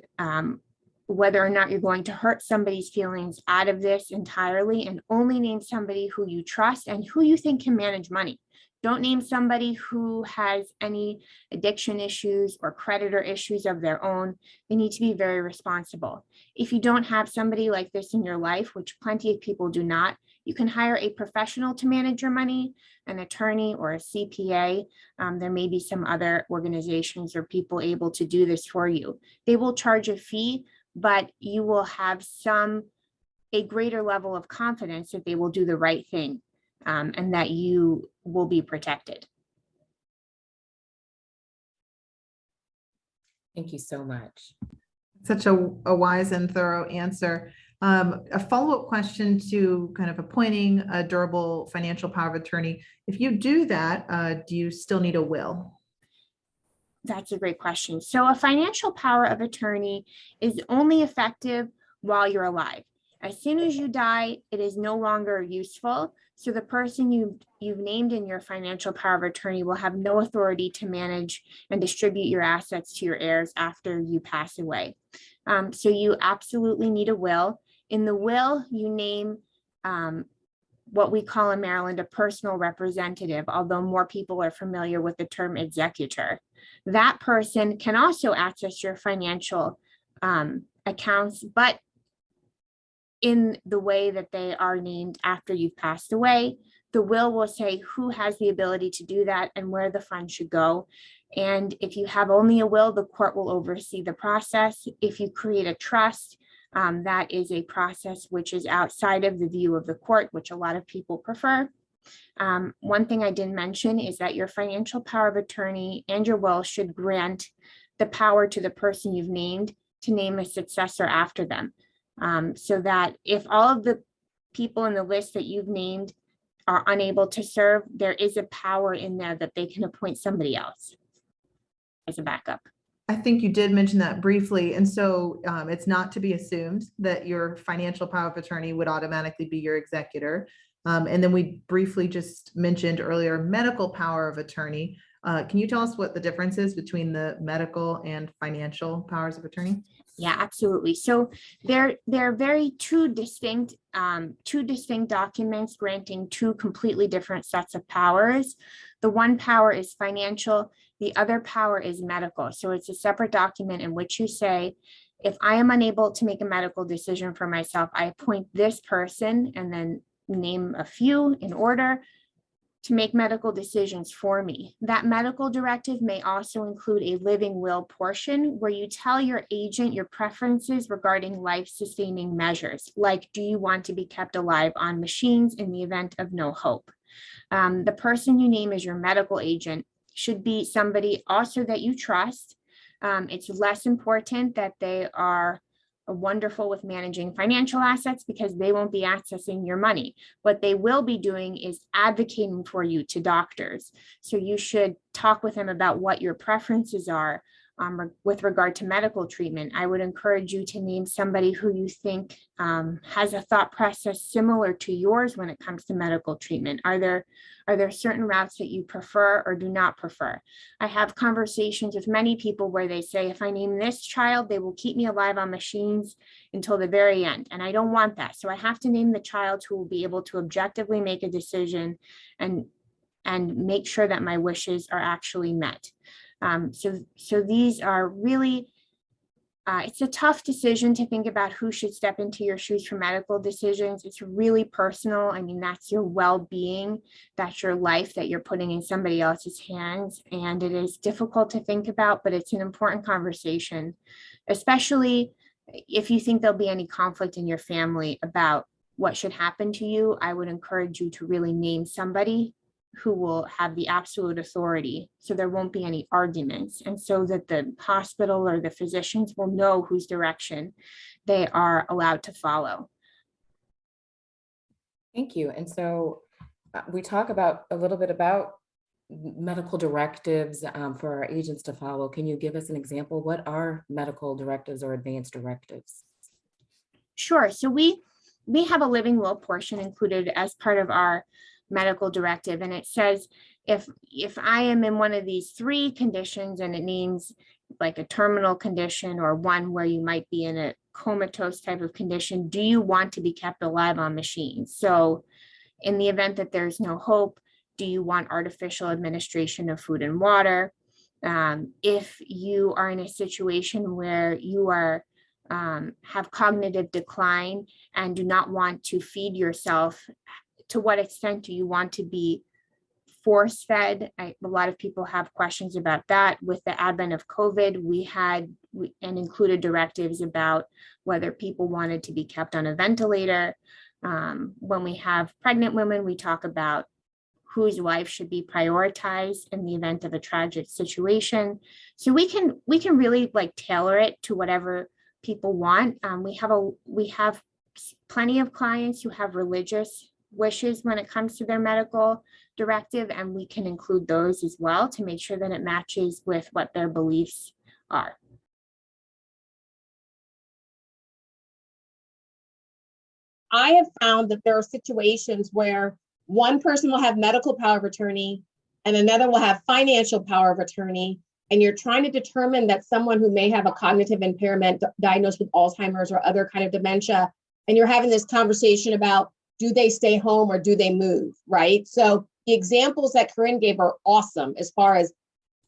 whether or not you're going to hurt somebody's feelings out of this entirely, and only name somebody who you trust and who you think can manage money. Don't name somebody who has any addiction issues or creditor issues of their own. They need to be very responsible. If you don't have somebody like this in your life, which plenty of people do not, you can hire a professional to manage your money, an attorney or a CPA. There may be some other organizations or people able to do this for you. They will charge a fee, but you will have a greater level of confidence that they will do the right thing. And that you will be protected. Thank you so much. Such a wise and thorough answer. A follow-up question to kind of appointing a durable financial power of attorney. If you do that, do you still need a will? That's a great question. So a financial power of attorney is only effective while you're alive. As soon as you die, it is no longer useful. So the person you've named in your financial power of attorney will have no authority to manage and distribute your assets to your heirs after you pass away. So you absolutely need a will. In the will, you name what we call in Maryland a personal representative, although more people are familiar with the term executor. That person can also access your financial accounts, but in the way that they are named after you've passed away. The will say who has the ability to do that and where the funds should go. And if you have only a will, the court will oversee the process. If you create a trust, that is a process which is outside of the view of the court, which a lot of people prefer. One thing I didn't mention is that your financial power of attorney and your will should grant the power to the person you've named to name a successor after them. So that if all of the people in the list that you've named are unable to serve, there is a power in there that they can appoint somebody else as a backup. I think you did mention that briefly. And so it's not to be assumed that your financial power of attorney would automatically be your executor. And then we briefly just mentioned earlier medical power of attorney. Can you tell us what the difference is between the medical and financial powers of attorney? Yeah, absolutely. So they're very two distinct documents granting two completely different sets of powers. The one power is financial, the other power is medical. So it's a separate document in which you say, if I am unable to make a medical decision for myself, I appoint this person, and then name a few in order to make medical decisions for me. That medical directive may also include a living will portion where you tell your agent your preferences regarding life-sustaining measures, like do you want to be kept alive on machines in the event of no hope? The person you name as your medical agent should be somebody also that you trust. It's less important that they are wonderful with managing financial assets because they won't be accessing your money. What they will be doing is advocating for you to doctors. So you should talk with them about what your preferences are with regard to medical treatment. I would encourage you to name somebody who you think has a thought process similar to yours when it comes to medical treatment. Are there certain routes that you prefer or do not prefer? I have conversations with many people where they say, if I name this child, they will keep me alive on machines until the very end. And I don't want that. So I have to name the child who will be able to objectively make a decision and make sure that my wishes are actually met. So these are really, it's a tough decision to think about who should step into your shoes for medical decisions. It's really personal. I mean, that's your well-being, that's your life that you're putting in somebody else's hands. And it is difficult to think about, but it's an important conversation, especially if you think there'll be any conflict in your family about what should happen to you. I would encourage you to really name somebody who will have the absolute authority, so there won't be any arguments, and so that the hospital or the physicians will know whose direction they are allowed to follow. Thank you. And so we talk about a little bit about medical directives for our agents to follow. Can you give us an example? What are medical directives or advanced directives? Sure. So we have a living will portion included as part of our medical directive, and it says if I am in one of these three conditions, and it means like a terminal condition or one where you might be in a comatose type of condition, do you want to be kept alive on machines? So in the event that there's no hope, do you want artificial administration of food and water? If you are in a situation where you are have cognitive decline and do not want to feed yourself, to what extent do you want to be force fed? A lot of people have questions about that. With the advent of COVID, we included directives about whether people wanted to be kept on a ventilator. When we have pregnant women, we talk about whose life should be prioritized in the event of a tragic situation. So we can really like tailor it to whatever people want. We have plenty of clients who have religious wishes when it comes to their medical directive, and we can include those as well to make sure that it matches with what their beliefs are. I have found that there are situations where one person will have medical power of attorney and another will have financial power of attorney. And you're trying to determine that someone who may have a cognitive impairment diagnosed with Alzheimer's or other kind of dementia, and you're having this conversation about, do they stay home or do they move, right? So the examples that Coryn gave are awesome as far as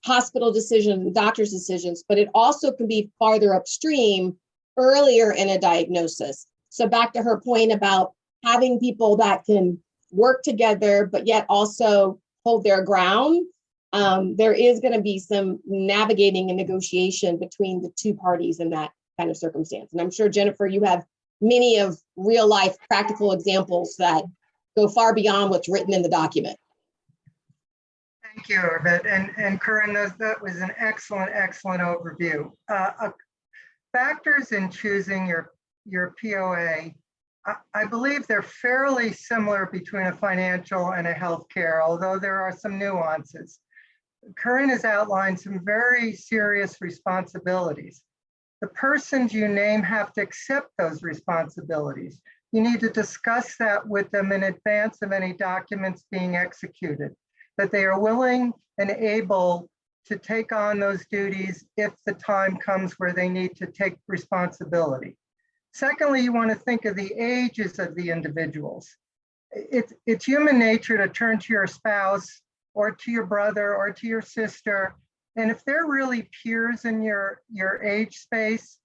hospital decisions, doctor's decisions, but it also can be farther upstream earlier in a diagnosis. So back to her point about having people that can work together, but yet also hold their ground. There is going to be some navigating and negotiation between the two parties in that kind of circumstance. And I'm sure, Jennifer, you have many of real life practical examples that go far beyond what's written in the document. Thank you, Arvette. And Coryn, that was an excellent overview. Factors in choosing your POA, I believe they're fairly similar between a financial and a healthcare, although there are some nuances. Coryn has outlined some very serious responsibilities. The persons you name have to accept those responsibilities. You need to discuss that with them in advance of any documents being executed, that they are willing and able to take on those duties if the time comes where they need to take responsibility. Secondly, you want to think of the ages of the individuals. It's human nature to turn to your spouse or to your brother or to your sister. And if they're really peers in your age space,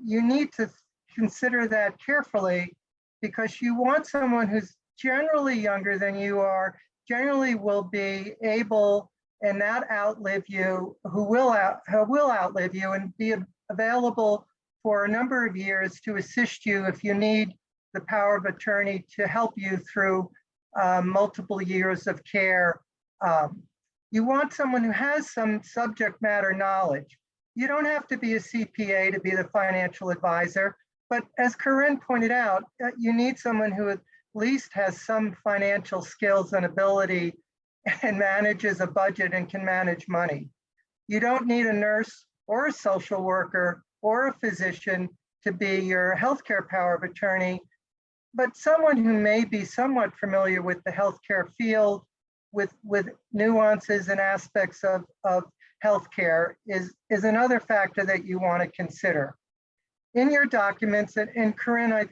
you need to consider that carefully, because you want someone who's generally younger than you are, generally will be able and not outlive you, who will outlive you and be available for a number of years to assist you if you need the power of attorney to help you through multiple years of care. You want someone who has some subject matter knowledge. You don't have to be a CPA to be the financial advisor, but as Coryn pointed out, you need someone who at least has some financial skills and ability and manages a budget and can manage money. You don't need a nurse or a social worker or a physician to be your healthcare power of attorney, but someone who may be somewhat familiar with the healthcare field, with nuances and aspects of healthcare is another factor that you want to consider. In your documents, and Coryn,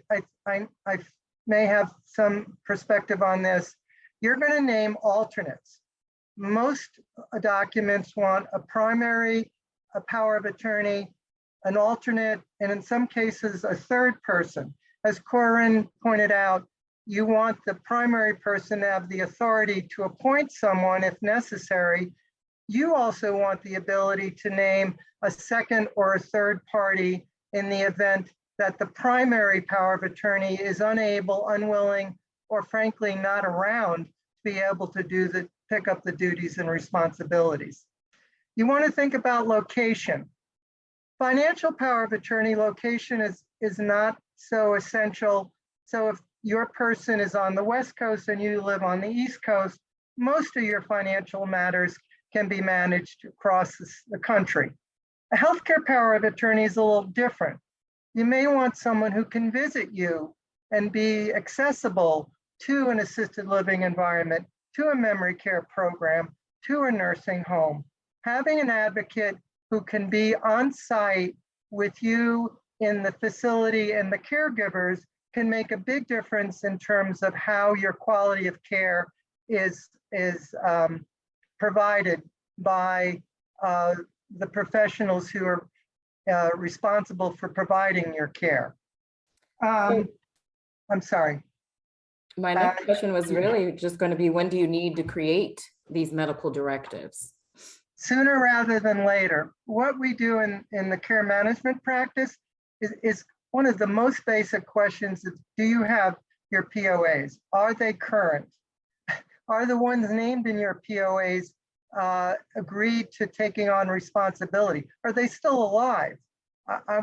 I may have some perspective on this, you're going to name alternates. Most documents want a primary, a power of attorney, an alternate, and in some cases, a third person. As Coryn pointed out, you want the primary person to have the authority to appoint someone if necessary. You also want the ability to name a second or a third party in the event that the primary power of attorney is unable, unwilling, or frankly not around to be able to pick up the duties and responsibilities. You want to think about location. Financial power of attorney location is not so essential. So if your person is on the West Coast and you live on the East Coast, most of your financial matters can be managed across the country. A healthcare power of attorney is a little different. You may want someone who can visit you and be accessible to an assisted living environment, to a memory care program, to a nursing home. Having an advocate who can be on site with you in the facility and the caregivers can make a big difference in terms of how your quality of care is provided by the professionals who are responsible for providing your care. I'm sorry. My next question was really just going to be, when do you need to create these medical directives? Sooner rather than later. What we do in the care management practice is one of the most basic questions is, do you have your POAs? Are they current? are the ones named in your POAs agreed to taking on responsibility? Are they still alive?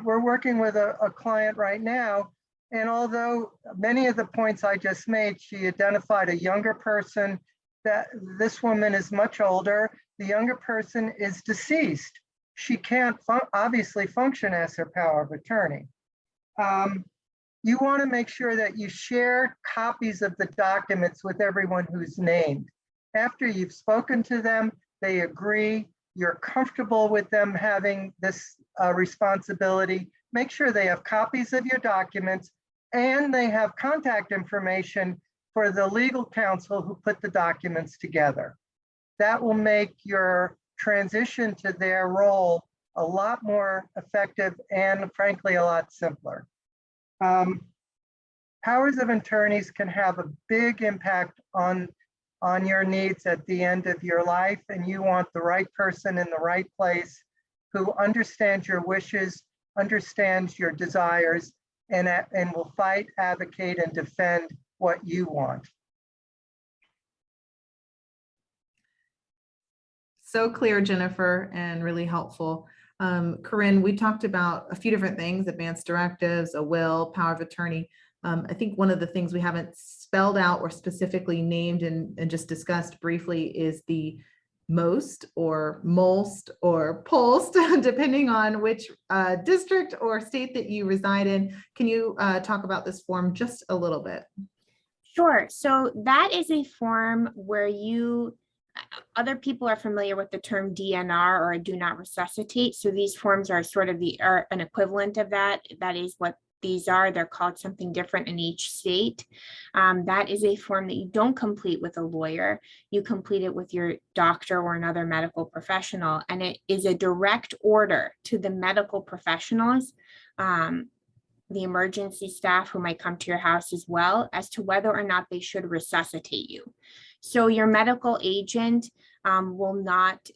We're working with a client right now, and although many of the points I just made, she identified a younger person, that this woman is much older. The younger person is deceased. She can't obviously function as her power of attorney. You want to make sure that you share copies of the documents with everyone who's named. After you've spoken to them, they agree, you're comfortable with them having this responsibility. Make sure they have copies of your documents and they have contact information for the legal counsel who put the documents together. That will make your transition to their role a lot more effective and frankly, a lot simpler. Powers of attorneys can have a big impact on your needs at the end of your life, and you want the right person in the right place who understands your wishes, understands your desires, and will fight, advocate, and defend what you want. So clear, Jennifer, and really helpful. Coryn, we talked about a few different things: advanced directives, a will, power of attorney. I think one of the things we haven't spelled out or specifically named and just discussed briefly is the most or pulsed, depending on which district or state that you reside in. Can you talk about this form just a little bit? Sure. So that is a form where other people are familiar with the term DNR, or do not resuscitate. So these forms are sort of an equivalent of that. That is what these are. They're called something different in each state. That is a form that you don't complete with a lawyer. You complete it with your doctor or another medical professional, and it is a direct order to the medical professionals, the emergency staff who might come to your house as well, as to whether or not they should resuscitate you. So your medical agent will not,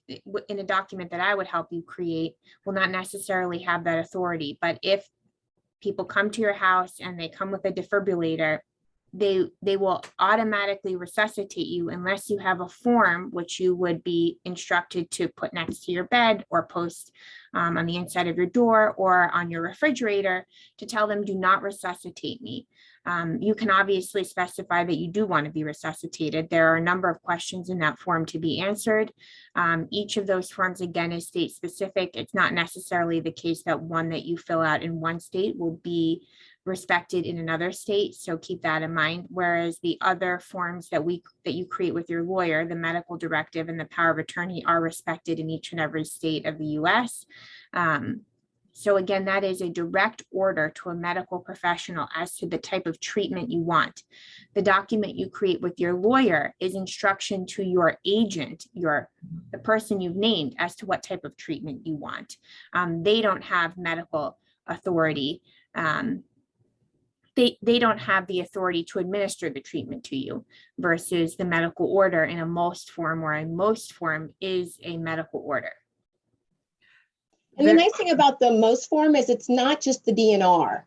in a document that I would help you create, will not necessarily have that authority. But if people come to your house and they come with a defibrillator, they will automatically resuscitate you unless you have a form which you would be instructed to put next to your bed or post on the inside of your door or on your refrigerator to tell them, do not resuscitate me. You can obviously specify that you do want to be resuscitated. There are a number of questions in that form to be answered. Each of those forms, again, is state specific. It's not necessarily the case that one that you fill out in one state will be respected in another state. So keep that in mind. Whereas the other forms that you create with your lawyer, the medical directive and the power of attorney, are respected in each and every state of the US. So again, that is a direct order to a medical professional as to the type of treatment you want. The document you create with your lawyer is instruction to your agent, the person you've named, as to what type of treatment you want. They don't have medical authority. They don't have the authority to administer the treatment to you, versus the medical order in a most form, where a most form is a medical order. And the nice thing about the most form is it's not just the DNR.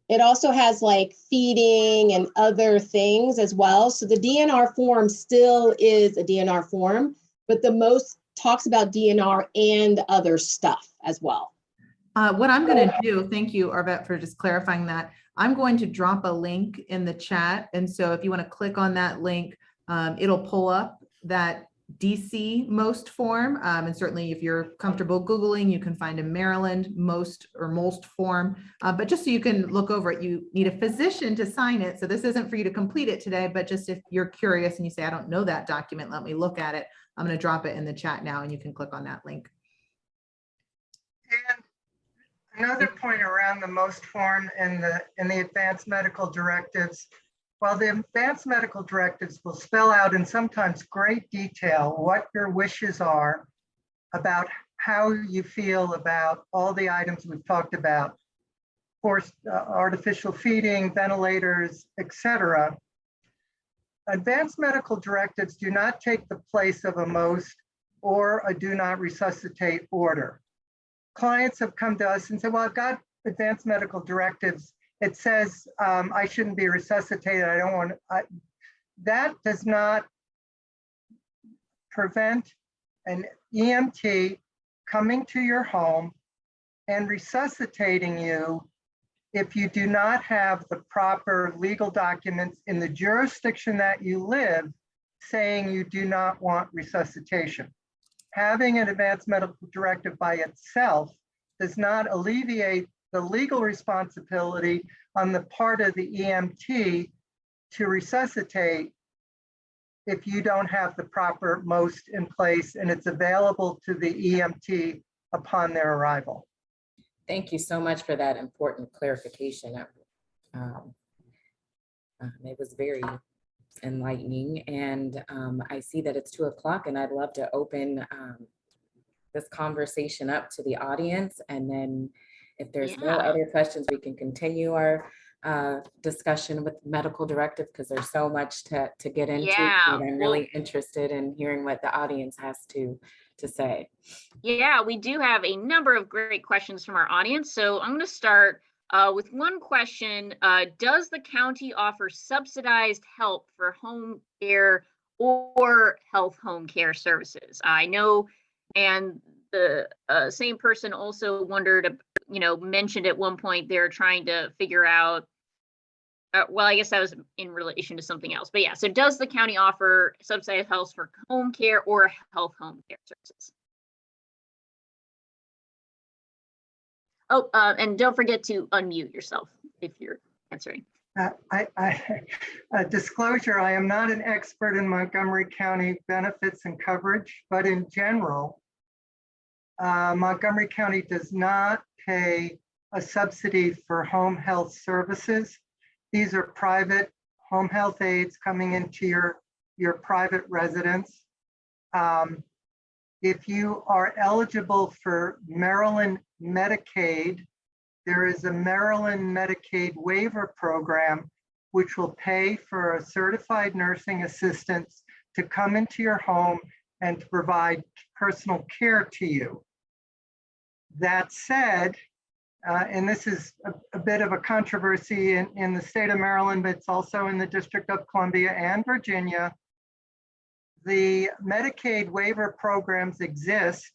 It also has like feeding and other things as well. So the DNR form still is a DNR form, but the most talks about DNR and other stuff as well. What I'm going to do, thank you, Arvette, for just clarifying that. I'm going to drop a link in the chat. And so if you want to click on that link, it'll pull up that DC most form. And certainly if you're comfortable Googling, you can find a Maryland most form. But just so you can look over it, you need a physician to sign it. So this isn't for you to complete it today, but just if you're curious and you say, I don't know that document, let me look at it. I'm going to drop it in the chat now and you can click on that link. And another point around the most form and the advanced medical directives. While the advanced medical directives will spell out in sometimes great detail what your wishes are about how you feel about all the items we've talked about, forced artificial feeding, ventilators, etc. Advanced medical directives do not take the place of a most or a do not resuscitate order. Clients have come to us and said, well, I've got advanced medical directives. It says I shouldn't be resuscitated. I don't want, that does not prevent an EMT coming to your home and resuscitating you if you do not have the proper legal documents in the jurisdiction that you live saying you do not want resuscitation. Having an advanced medical directive by itself does not alleviate the legal responsibility on the part of the EMT to resuscitate if you don't have the proper most in place and it's available to the EMT upon their arrival. Thank you so much for that important clarification. It was very enlightening, and I see that it's 2 o'clock, and I'd love to open this conversation up to the audience, and then if there's no other questions, we can continue our discussion with medical directive, because there's so much to get into. Yeah, And I'm really interested in hearing what the audience has to say. Yeah, we do have a number of great questions from our audience. So I'm going to start with one question. Does the county offer subsidized help for home care or health home care services? I know, and the same person also wondered, mentioned at one point they're trying to figure out, well, I guess that was in relation to something else. But yeah, so does the county offer subsidized help for home care or health home care services? Oh, and don't forget to unmute yourself if you're answering. Disclosure, I am not an expert in Montgomery County benefits and coverage, but in general, Montgomery County does not pay a subsidy for home health services. These are private home health aides coming into your private residence. If you are eligible for Maryland Medicaid, there is a Maryland Medicaid waiver program which will pay for a certified nursing assistant to come into your home and to provide personal care to you. That said, and this is a bit of a controversy in the state of Maryland, but it's also in the District of Columbia and Virginia. The Medicaid waiver programs exist.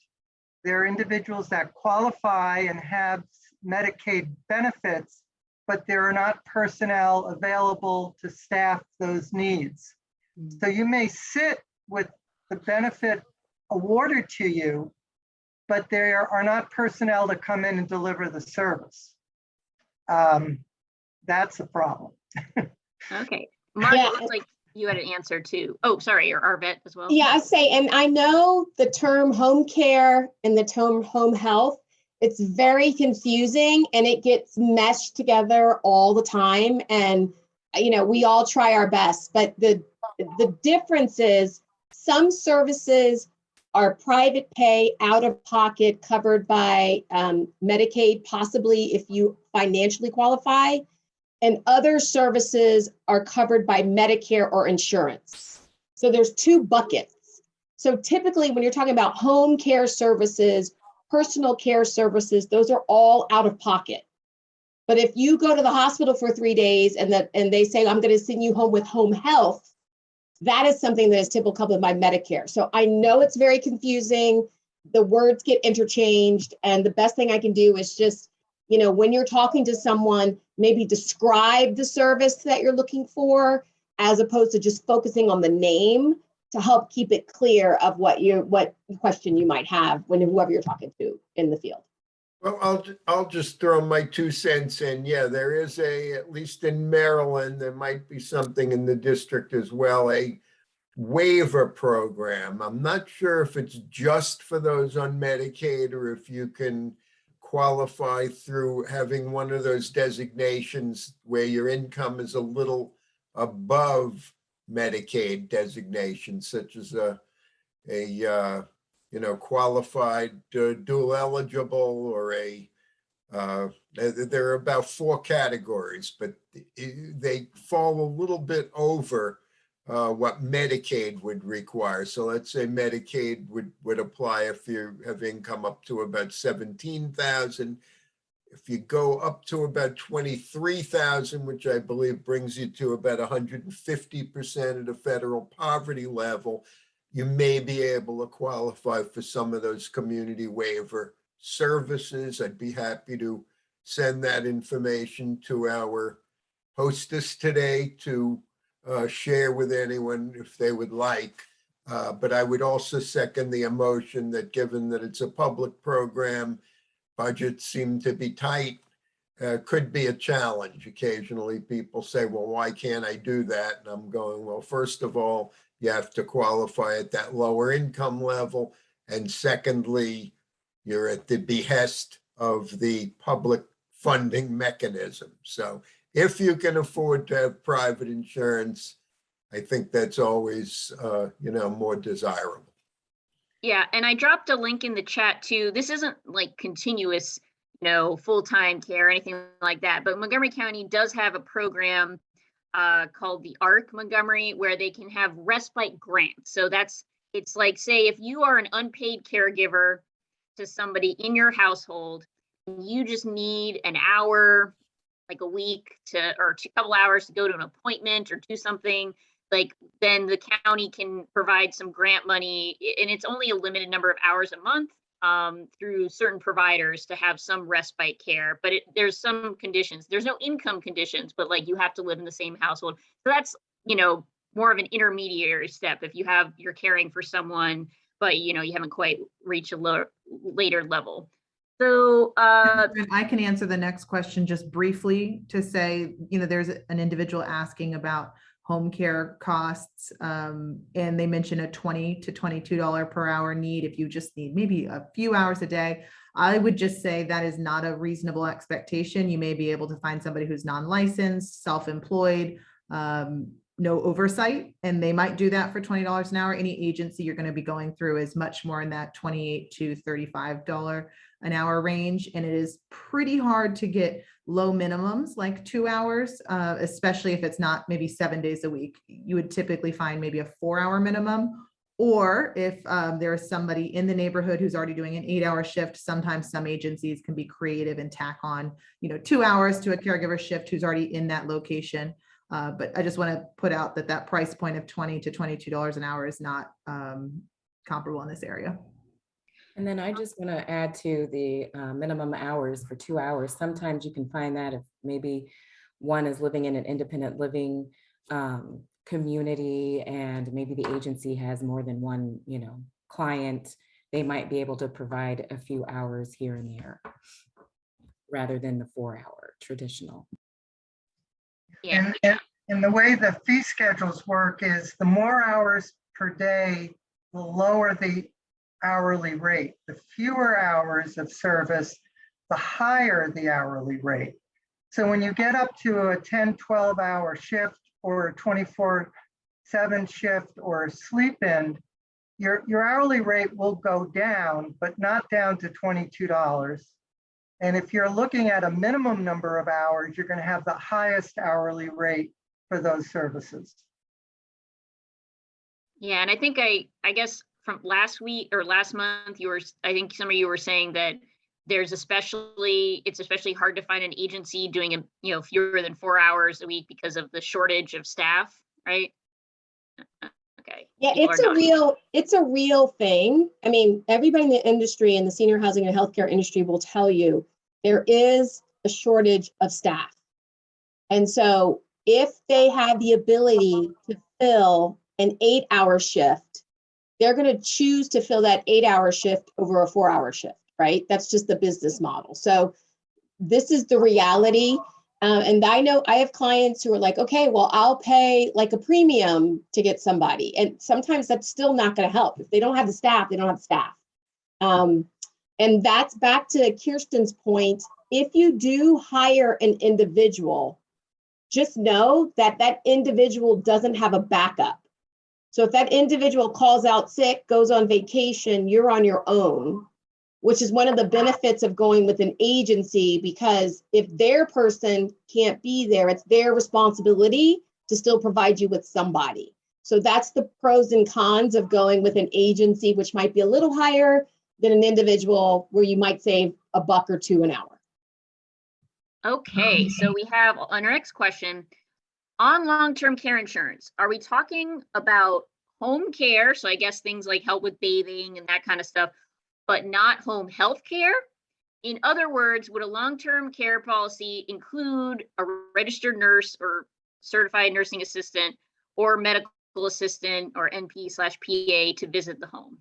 There are individuals that qualify and have Medicaid benefits, but there are not personnel available to staff those needs. So you may sit with the benefit awarded to you, but there are not personnel to come in and deliver the service. That's a problem. Okay. Mark, it looks like you had an answer too. Oh, sorry, or Arvette as well. Yeah, I say, and I know the term home care and the term home health, it's very confusing and it gets meshed together all the time. And, we all try our best, but the difference is some services are private pay, out of pocket, covered by Medicaid, possibly if you financially qualify, and other services are covered by Medicare or insurance. So there's 2 buckets. So typically when you're talking about home care services, personal care services, those are all out of pocket. But if you go to the hospital for 3 days and they say, I'm going to send you home with home health, that is something that is typically covered by Medicare. So I know it's very confusing. The words get interchanged. And the best thing I can do is just, when you're talking to someone, maybe describe the service that you're looking for, as opposed to just focusing on the name, to help keep it clear of what question you might have when whoever you're talking to in the field. Well, I'll just throw my 2 cents in. Yeah, there is at least in Maryland, there might be something in the district as well, a waiver program. I'm not sure if it's just for those on Medicaid or if you can qualify through having one of those designations where your income is a little above Medicaid designation, such as a qualified dual eligible or there are about 4 categories, but they fall a little bit over what Medicaid would require. So let's say Medicaid would apply if you have income up to about 17,000. If you go up to about 23,000, which I believe brings you to about 150% of the federal poverty level, you may be able to qualify for some of those community waiver services. I'd be happy to send that information to our hostess today to share with anyone if they would like. But I would also second the emotion that given that it's a public program, budgets seem to be tight, could be a challenge. Occasionally people say, well, why can't I do that? And I'm going, well, first of all, you have to qualify at that lower income level. And secondly, you're at the behest of the public funding mechanism. So if you can afford to have private insurance, I think that's always, more desirable. Yeah, and I dropped a link in the chat too. This isn't like continuous, full-time care or anything like that, but Montgomery County does have a program called the ARC Montgomery, where they can have respite grants. So it's like, say, if you are an unpaid caregiver to somebody in your household, and you just need an hour, like a week or a couple hours to go to an appointment or do something, then the county can provide some grant money, and it's only a limited number of hours a month through certain providers to have some respite care. But there's some conditions. There's no income conditions, but you have to live in the same household. So that's, more of an intermediary step if you're caring for someone, but you haven't quite reached a later level. So I can answer the next question just briefly to say, there's an individual asking about home care costs, and they mention a $20 to $22 per hour need if you just need maybe a few hours a day. I would just say that is not a reasonable expectation. You may be able to find somebody who's non-licensed, self-employed, no oversight, and they might do that for $20 an hour. Any agency you're going to be going through is much more in that $28 to $35 an hour range. And it is pretty hard to get low minimums like 2 hours, especially if it's not maybe 7 days a week. You would typically find maybe a 4-hour minimum, or if there is somebody in the neighborhood who's already doing an 8-hour shift, sometimes some agencies can be creative and tack on, 2 hours to a caregiver shift who's already in that location. But I just want to put out that price point of $20 to $22 an hour is not comparable in this area. And then I just want to add to the minimum hours for 2 hours. Sometimes you can find that if maybe one is living in an independent living community, and maybe the agency has more than one, client, they might be able to provide a few hours here and there rather than the 4-hour traditional. yeah. And the way the fee schedules work is the more hours per day, the lower the hourly rate. The fewer hours of service, the higher the hourly rate. So when you get up to a 10, 12-hour shift or a 24/7 shift or a sleep in, your hourly rate will go down, but not down to $22. And if you're looking at a minimum number of hours, you're going to have the highest hourly rate for those services. Yeah, and I think I guess from last week or last month, I think some of you were saying that it's especially hard to find an agency doing fewer than 4 hours a week because of the shortage of staff, right? Okay. Yeah, it's a real thing. I mean, everybody in the industry, in the senior housing and healthcare industry, will tell you there is a shortage of staff. And so if they have the ability to fill an 8-hour shift, they're going to choose to fill that 8-hour shift over a 4-hour shift, right? That's just the business model. So this is the reality. And I know I have clients who are like, okay, well, I'll pay like a premium to get somebody. And sometimes that's still not going to help. If they don't have the staff, they don't have the staff. And that's back to Kirsten's point. If you do hire an individual, just know that that individual doesn't have a backup. So if that individual calls out sick, goes on vacation, you're on your own, which is one of the benefits of going with an agency, because if their person can't be there, it's their responsibility to still provide you with somebody. So that's the pros and cons of going with an agency, which might be a little higher than an individual where you might save $1 or $2 an hour. Okay, so we have on our next question, on long-term care insurance, are we talking about home care, so I guess things like help with bathing and that kind of stuff, but not home health care? In other words, would a long-term care policy include a registered nurse or certified nursing assistant or medical assistant or NP/PA to visit the home?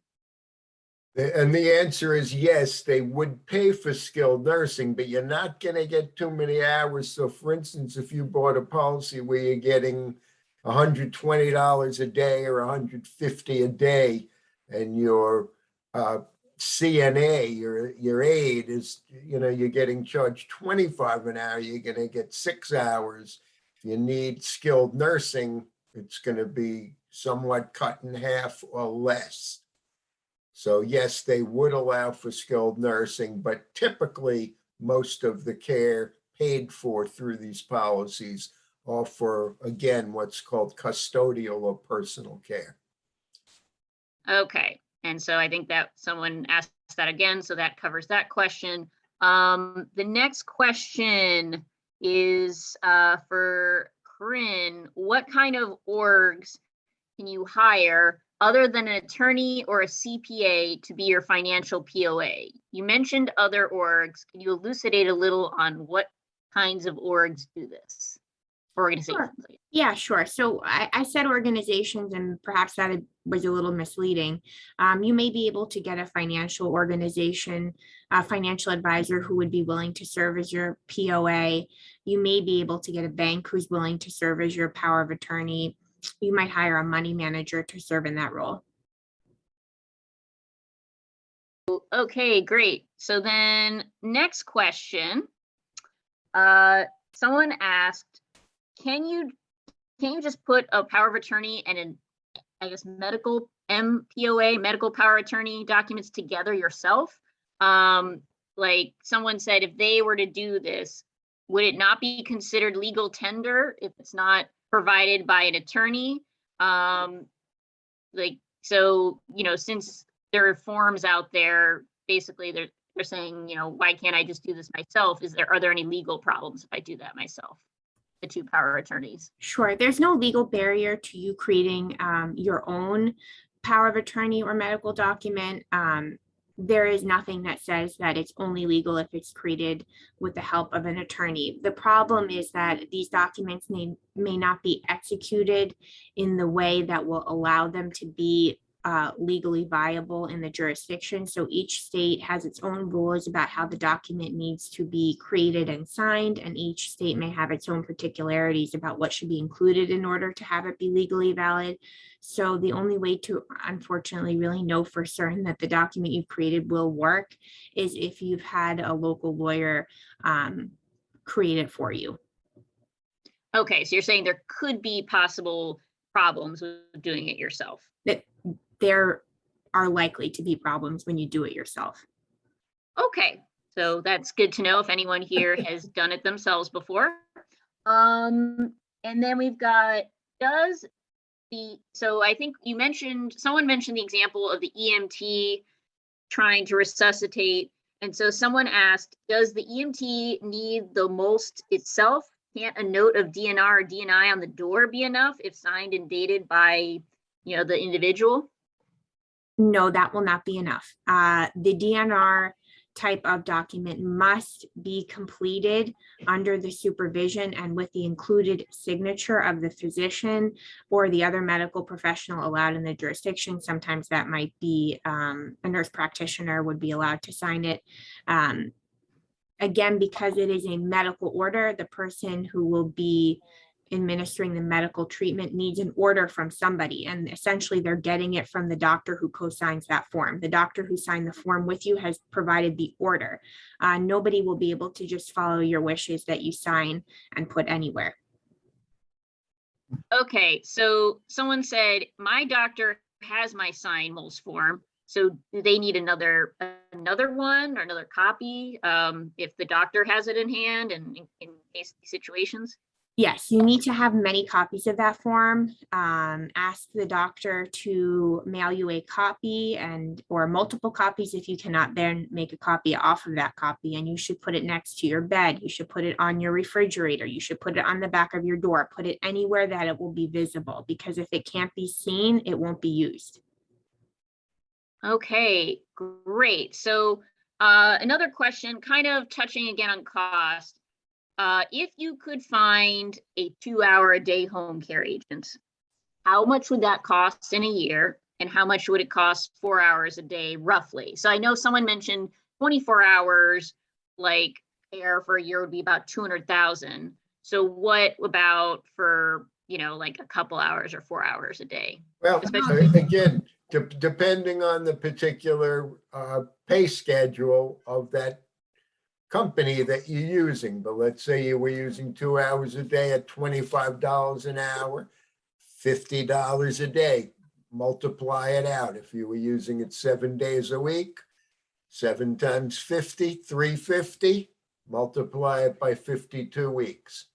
And the answer is yes, they would pay for skilled nursing, but you're not going to get too many hours. So for instance, if you bought a policy where you're getting $120 a day or $150 a day, and your CNA, your aide is, you're getting charged $25 an hour, you're going to get 6 hours. If you need skilled nursing, it's going to be somewhat cut in half or less. So yes, they would allow for skilled nursing, but typically most of the care paid for through these policies are for, again, what's called custodial or personal care. Okay, and so I think that someone asked that again, so that covers that question. The next question is for Coryn. What kind of orgs can you hire other than an attorney or a CPA to be your financial POA? You mentioned other orgs. Can you elucidate a little on what kinds of orgs do this? Organizations. Sure. Yeah, sure. So I said organizations, and perhaps that was a little misleading. You may be able to get a financial organization, a financial advisor who would be willing to serve as your POA. You may be able to get a bank who's willing to serve as your power of attorney. You might hire a money manager to serve in that role. Okay, great. So then next question. Someone asked, can you just put a power of attorney and I guess medical MPOA, medical power attorney documents together yourself? Like someone said, if they were to do this, would it not be considered legal tender if it's not provided by an attorney? So, since there are forms out there, basically they're saying, why can't I just do this myself? Are there any legal problems if I do that myself? The two power attorneys. Sure. There's no legal barrier to you creating your own power of attorney or medical document. There is nothing that says that it's only legal if it's created with the help of an attorney. The problem is that these documents may not be executed in the way that will allow them to be legally viable in the jurisdiction. So each state has its own rules about how the document needs to be created and signed, and each state may have its own particularities about what should be included in order to have it be legally valid. So the only way to, unfortunately, really know for certain that the document you've created will work is if you've had a local lawyer create it for you. Okay, so you're saying there could be possible problems with doing it yourself. There are likely to be problems when you do it yourself. Okay, so that's good to know if anyone here has done it themselves before. And then we've got, so I think someone mentioned the example of the EMT trying to resuscitate. And so someone asked, does the EMT need the most itself? Can't a note of DNR or DNI on the door be enough if signed and dated by, the individual? No, that will not be enough. The DNR type of document must be completed under the supervision and with the included signature of the physician or the other medical professional allowed in the jurisdiction. Sometimes that might be a nurse practitioner would be allowed to sign it. Again, because it is a medical order, the person who will be administering the medical treatment needs an order from somebody, and essentially they're getting it from the doctor who co-signs that form. The doctor who signed the form with you has provided the order. Nobody will be able to just follow your wishes that you sign and put anywhere. Okay, so someone said, my doctor has my sign most form. So do they need another one or another copy if the doctor has it in hand and in case situations? Yes, you need to have many copies of that form. Ask the doctor to mail you a copy or multiple copies. If you cannot then make a copy off of that copy, and you should put it next to your bed. You should put it on your refrigerator. You should put it on the back of your door. Put it anywhere that it will be visible, because if it can't be seen, it won't be used. Okay, great. So another question, kind of touching again on cost. If you could find a 2-hour-a-day home care agent, how much would that cost in a year? And how much would it cost 4 hours a day roughly? So I know someone mentioned 24 hours, like care for a year would be about 200,000. So what about for, like a couple hours or 4 hours a day? Well, Especially- again, depending on the particular pay schedule of that company that you're using, but let's say you were using 2 hours a day at $25 an hour, $50 a day, multiply it out. If you were using it 7 days a week, 7 times 50, $350, multiply it by 52 weeks.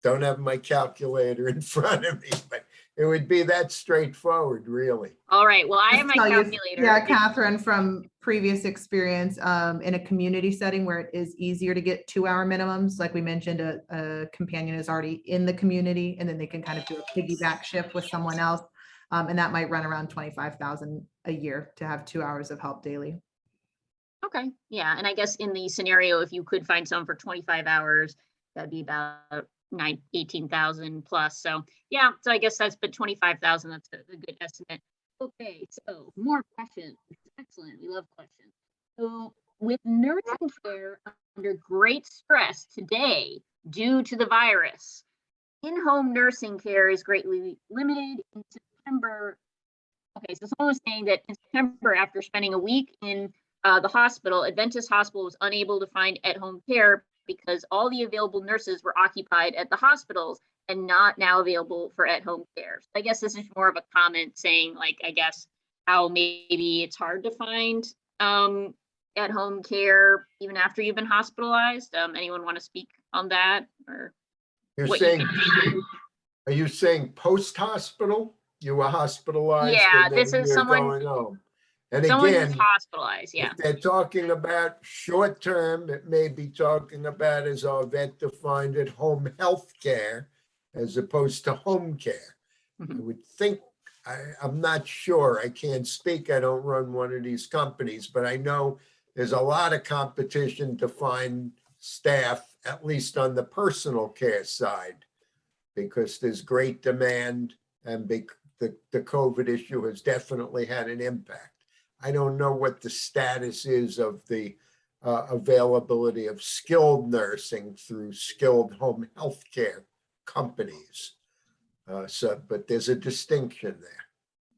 Don't have my calculator in front of me, but it would be that straightforward, really. All right, well, I have Just my tell you, calculator. Yeah, Catherine, from previous experience, in a community setting where it is easier to get 2-hour minimums, like we mentioned, a companion is already in the community, and then they can kind of do a piggyback shift with someone else. And that might run around 25,000 a year to have 2 hours of help daily. Okay, yeah, and I guess in the scenario, if you could find someone for 25 hours, that'd be about 18,000 plus. So yeah, so I guess that's but 25,000. That's a good estimate. Okay, so more questions. Excellent, we love questions. So with nursing care under great stress today due to the virus, in-home nursing care is greatly limited in September. Okay, so someone was saying that in September, after spending a week in the hospital, Adventist Hospital was unable to find at-home care because all the available nurses were occupied at the hospitals and not now available for at-home care. So I guess this is more of a comment saying, like, I guess how maybe it's hard to find at-home care even after you've been hospitalized. Anyone want to speak on that? Or You're what saying, you think? are you saying post-hospital? You were hospitalized? Yeah, and this then is you're someone, going home. And someone again, who's hospitalized, yeah. if they're talking about short term, it may be talking about, as Arvette defined it, home health care as opposed to home care. I would think, I'm not sure. I can't speak. I don't run one of these companies, but I know there's a lot of competition to find staff, at least on the personal care side, because there's great demand and the COVID issue has definitely had an impact. I don't know what the status is of the availability of skilled nursing through skilled home health care companies. But there's a distinction there.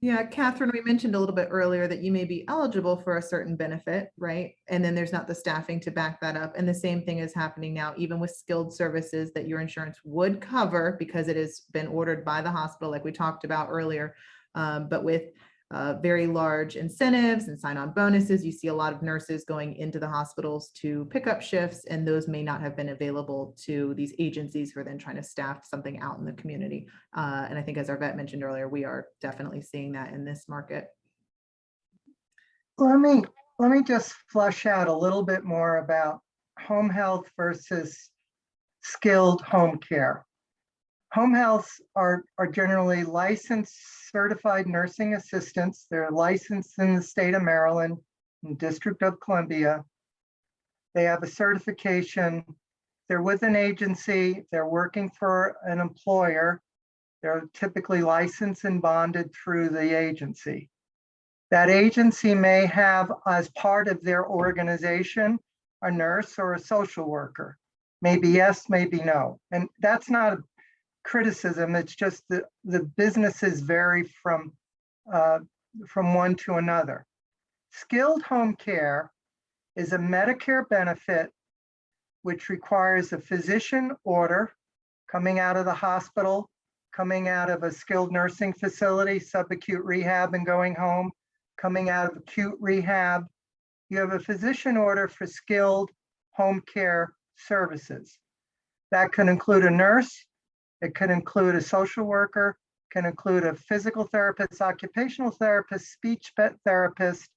Yeah, Catherine, we mentioned a little bit earlier that you may be eligible for a certain benefit, right? And then there's not the staffing to back that up. And the same thing is happening now, even with skilled services that your insurance would cover because it has been ordered by the hospital, like we talked about earlier. But with very large incentives and sign-on bonuses, you see a lot of nurses going into the hospitals to pick up shifts, and those may not have been available to these agencies who are then trying to staff something out in the community. And I think, as Arvette mentioned earlier, we are definitely seeing that in this market. Let me just flesh out a little bit more about home health versus skilled home care. Home health are generally licensed certified nursing assistants. They're licensed in the state of Maryland and District of Columbia. They have a certification. They're with an agency. They're working for an employer. They're typically licensed and bonded through the agency. That agency may have, as part of their organization, a nurse or a social worker. Maybe yes, maybe no. And that's not a criticism. It's just that the businesses vary from one to another. Skilled home care is a Medicare benefit which requires a physician order coming out of the hospital, coming out of a skilled nursing facility, subacute rehab and going home, coming out of acute rehab. You have a physician order for skilled home care services. That can include a nurse, It could include a social worker, can include a physical therapist, occupational therapist, speech therapist,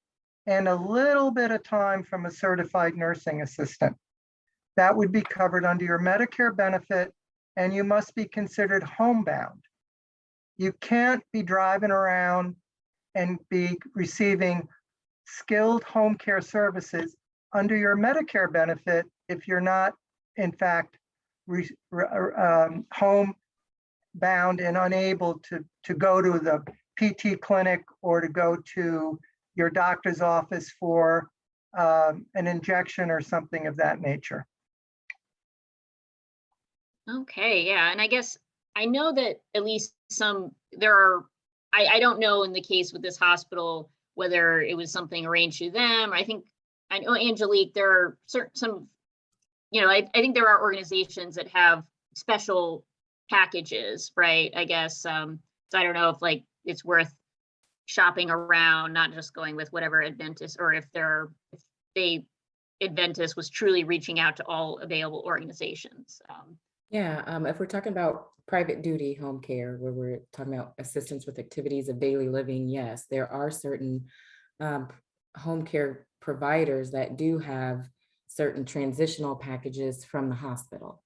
and a little bit of time from a certified nursing assistant. That would be covered under your Medicare benefit, and you must be considered homebound. You can't be driving around and be receiving skilled home care services under your Medicare benefit if you're not, in fact, homebound and unable to go to the PT clinic or to go to your doctor's office for an injection or something of that nature. Okay, yeah, and I guess I know that at least there are, I don't know in the case with this hospital, whether it was something arranged through them. I know Angelique, there are some, I think there are organizations that have special packages, right? I guess, so I don't know if like it's worth shopping around, not just going with whatever Adventist, or if Adventist was truly reaching out to all available organizations. Yeah, if we're talking about private duty home care, where we're talking about assistance with activities of daily living, yes, there are certain home care providers that do have certain transitional packages from the hospital,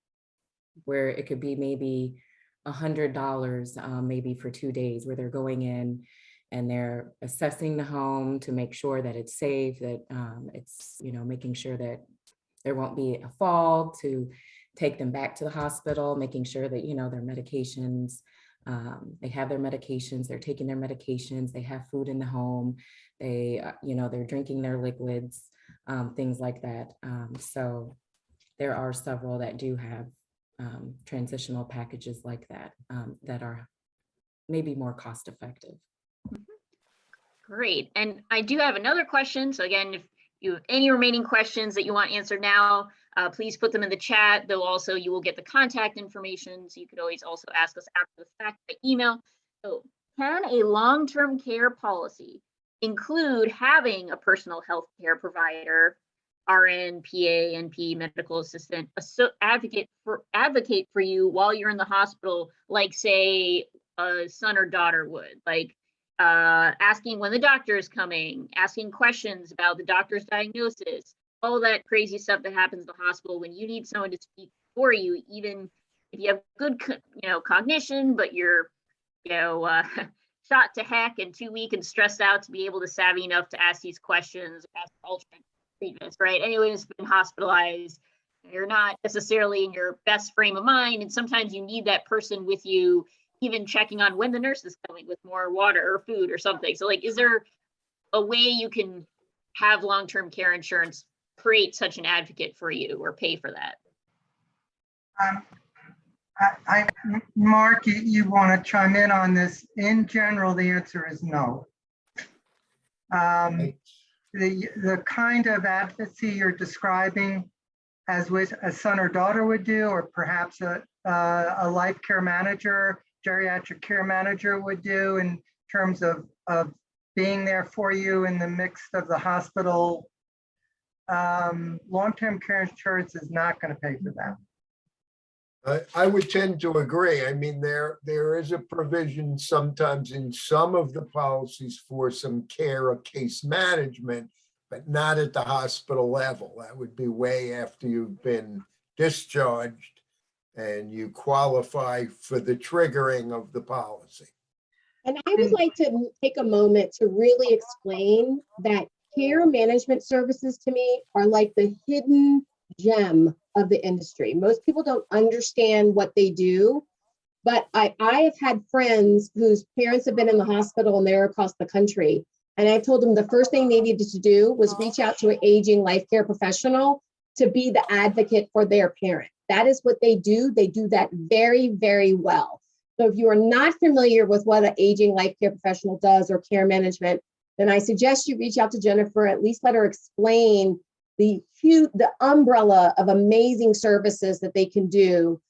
where it could be maybe $100 maybe for 2 days, where they're going in and they're assessing the home to make sure that it's safe, that it's, making sure that there won't be a fall, to take them back to the hospital, making sure that, their medications, they have their medications, they're taking their medications, they have food in the home, they're drinking their liquids, things like that. So there are several that do have transitional packages like that, that are maybe more cost effective. Great. And I do have another question. So again, if you have any remaining questions that you want answered now, please put them in the chat. Though also you will get the contact information. So you could always also ask us after the fact by email. So can a long-term care policy include having a personal health care provider, RN, PA, NP, medical assistant, advocate for you while you're in the hospital, like say a son or daughter would, like asking when the doctor is coming, asking questions about the doctor's diagnosis, all that crazy stuff that happens in the hospital when you need someone to speak for you, even if you have good, cognition, but you're, shot to heck and too weak and stressed out to be able to savvy enough to ask these questions, ask alternate treatments, right? Anyone who's been hospitalized, you're not necessarily in your best frame of mind, and sometimes you need that person with you, even checking on when the nurse is coming with more water or food or something. So like, is there a way you can have long-term care insurance create such an advocate for you or pay for that? Mark, you want to chime in on this? In general, the answer is no. The kind of advocacy you're describing, as with a son or daughter would do, or perhaps a life care manager, geriatric care manager would do, in terms of being there for you in the midst of the hospital, long-term care insurance is not going to pay for that. I would tend to agree. I mean, there is a provision sometimes in some of the policies for some care or case management, but not at the hospital level. That would be way after you've been discharged and you qualify for the triggering of the policy. And I would like to take a moment to really explain that care management services to me are like the hidden gem of the industry. Most people don't understand what they do, but I have had friends whose parents have been in the hospital and they're across the country. And I told them the first thing they needed to do was reach out to an aging life care professional to be the advocate for their parent. That is what they do. They do that very, very well. So if you are not familiar with what an aging life care professional does or care management, then I suggest you reach out to Jennifer, at least let her explain the umbrella of amazing services that they can do,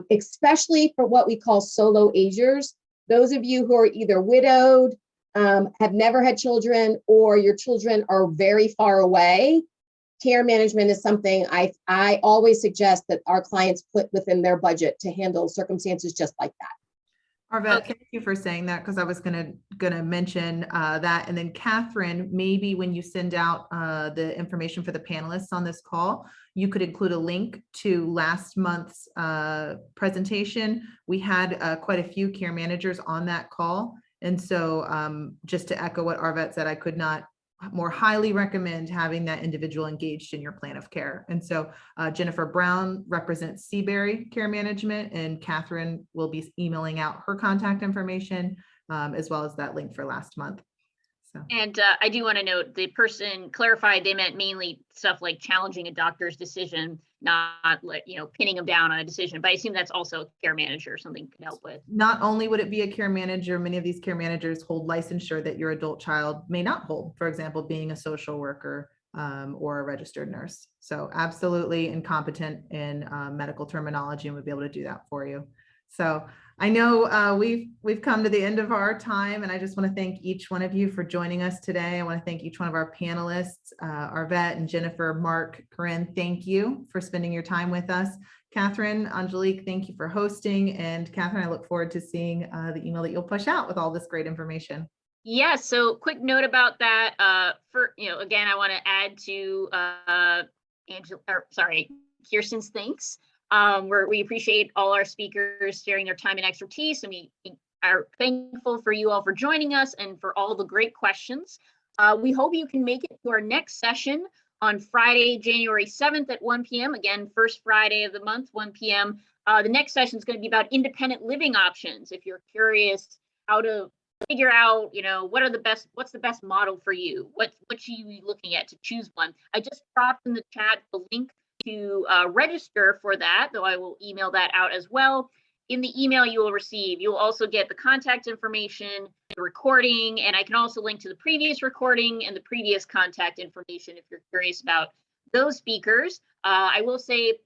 especially for what we call solo agers. Those of you who are either widowed, have never had children, or your children are very far away. care management is something I always suggest that our clients put within their budget to handle circumstances just like that. Arvette, thank you for saying that, because I was gonna mention that. And then Catherine, maybe when you send out the information for the panelists on this call, you could include a link to last month's presentation. We had quite a few care managers on that call. And so just to echo what Arvette said, I could not more highly recommend having that individual engaged in your plan of care. And so Jennifer Brown represents Seabury Care Management, and Catherine will be emailing out her contact information as well as that link for last month. So. And I do want to note, the person clarified they meant mainly stuff like challenging a doctor's decision, not like, pinning them down on a decision. But I assume that's also a care manager, something could help with. Not only would it be a care manager, many of these care managers hold licensure that your adult child may not hold. For example, being a social worker or a registered nurse. So absolutely incompetent in medical terminology, and would be able to do that for you. So I know we've come to the end of our time, and I just want to thank each one of you for joining us today. I want to thank each one of our panelists, Arvette and Jennifer, Mark, Coryn, thank you for spending your time with us. Catherine, Angelique, thank you for hosting. And Catherine, I look forward to seeing the email that you'll push out with all this great information. Yeah, so quick note about that. Again, I want to add to Kirsten's thanks. We appreciate all our speakers sharing their time and expertise, and we are thankful for you all for joining us and for all the great questions. We hope you can make it to our next session on Friday, January 7th at 1 p.m. Again, first Friday of the month, 1 p.m. The next session is going to be about independent living options. If you're curious how to figure out, what's the best model for you? What should you be looking at to choose one? I just dropped in the chat the link to register for that, though I will email that out as well. In the email you will receive, you will also get the contact information, the recording, and I can also link to the previous recording and the previous contact information if you're curious about those speakers. I will say it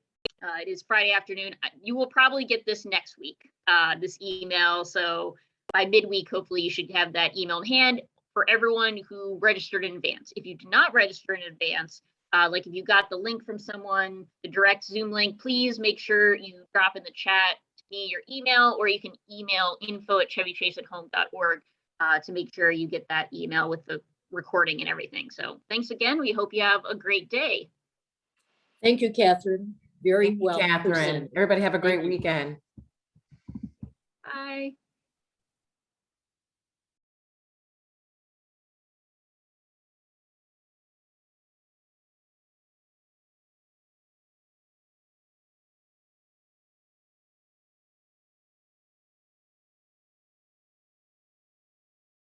is Friday afternoon. You will probably get this next week, this email. So by midweek, hopefully you should have that email in hand for everyone who registered in advance. If you did not register in advance, like if you got the link from someone, the direct Zoom link, please make sure you drop in the chat to me your email, or you can email info@chevychaseathome.org to make sure you get that email with the recording and everything. So thanks again. We hope you have a great day. Thank you, Catherine. Very Thank you, well Catherine. presented. Everybody have a great Thank you. weekend. Bye.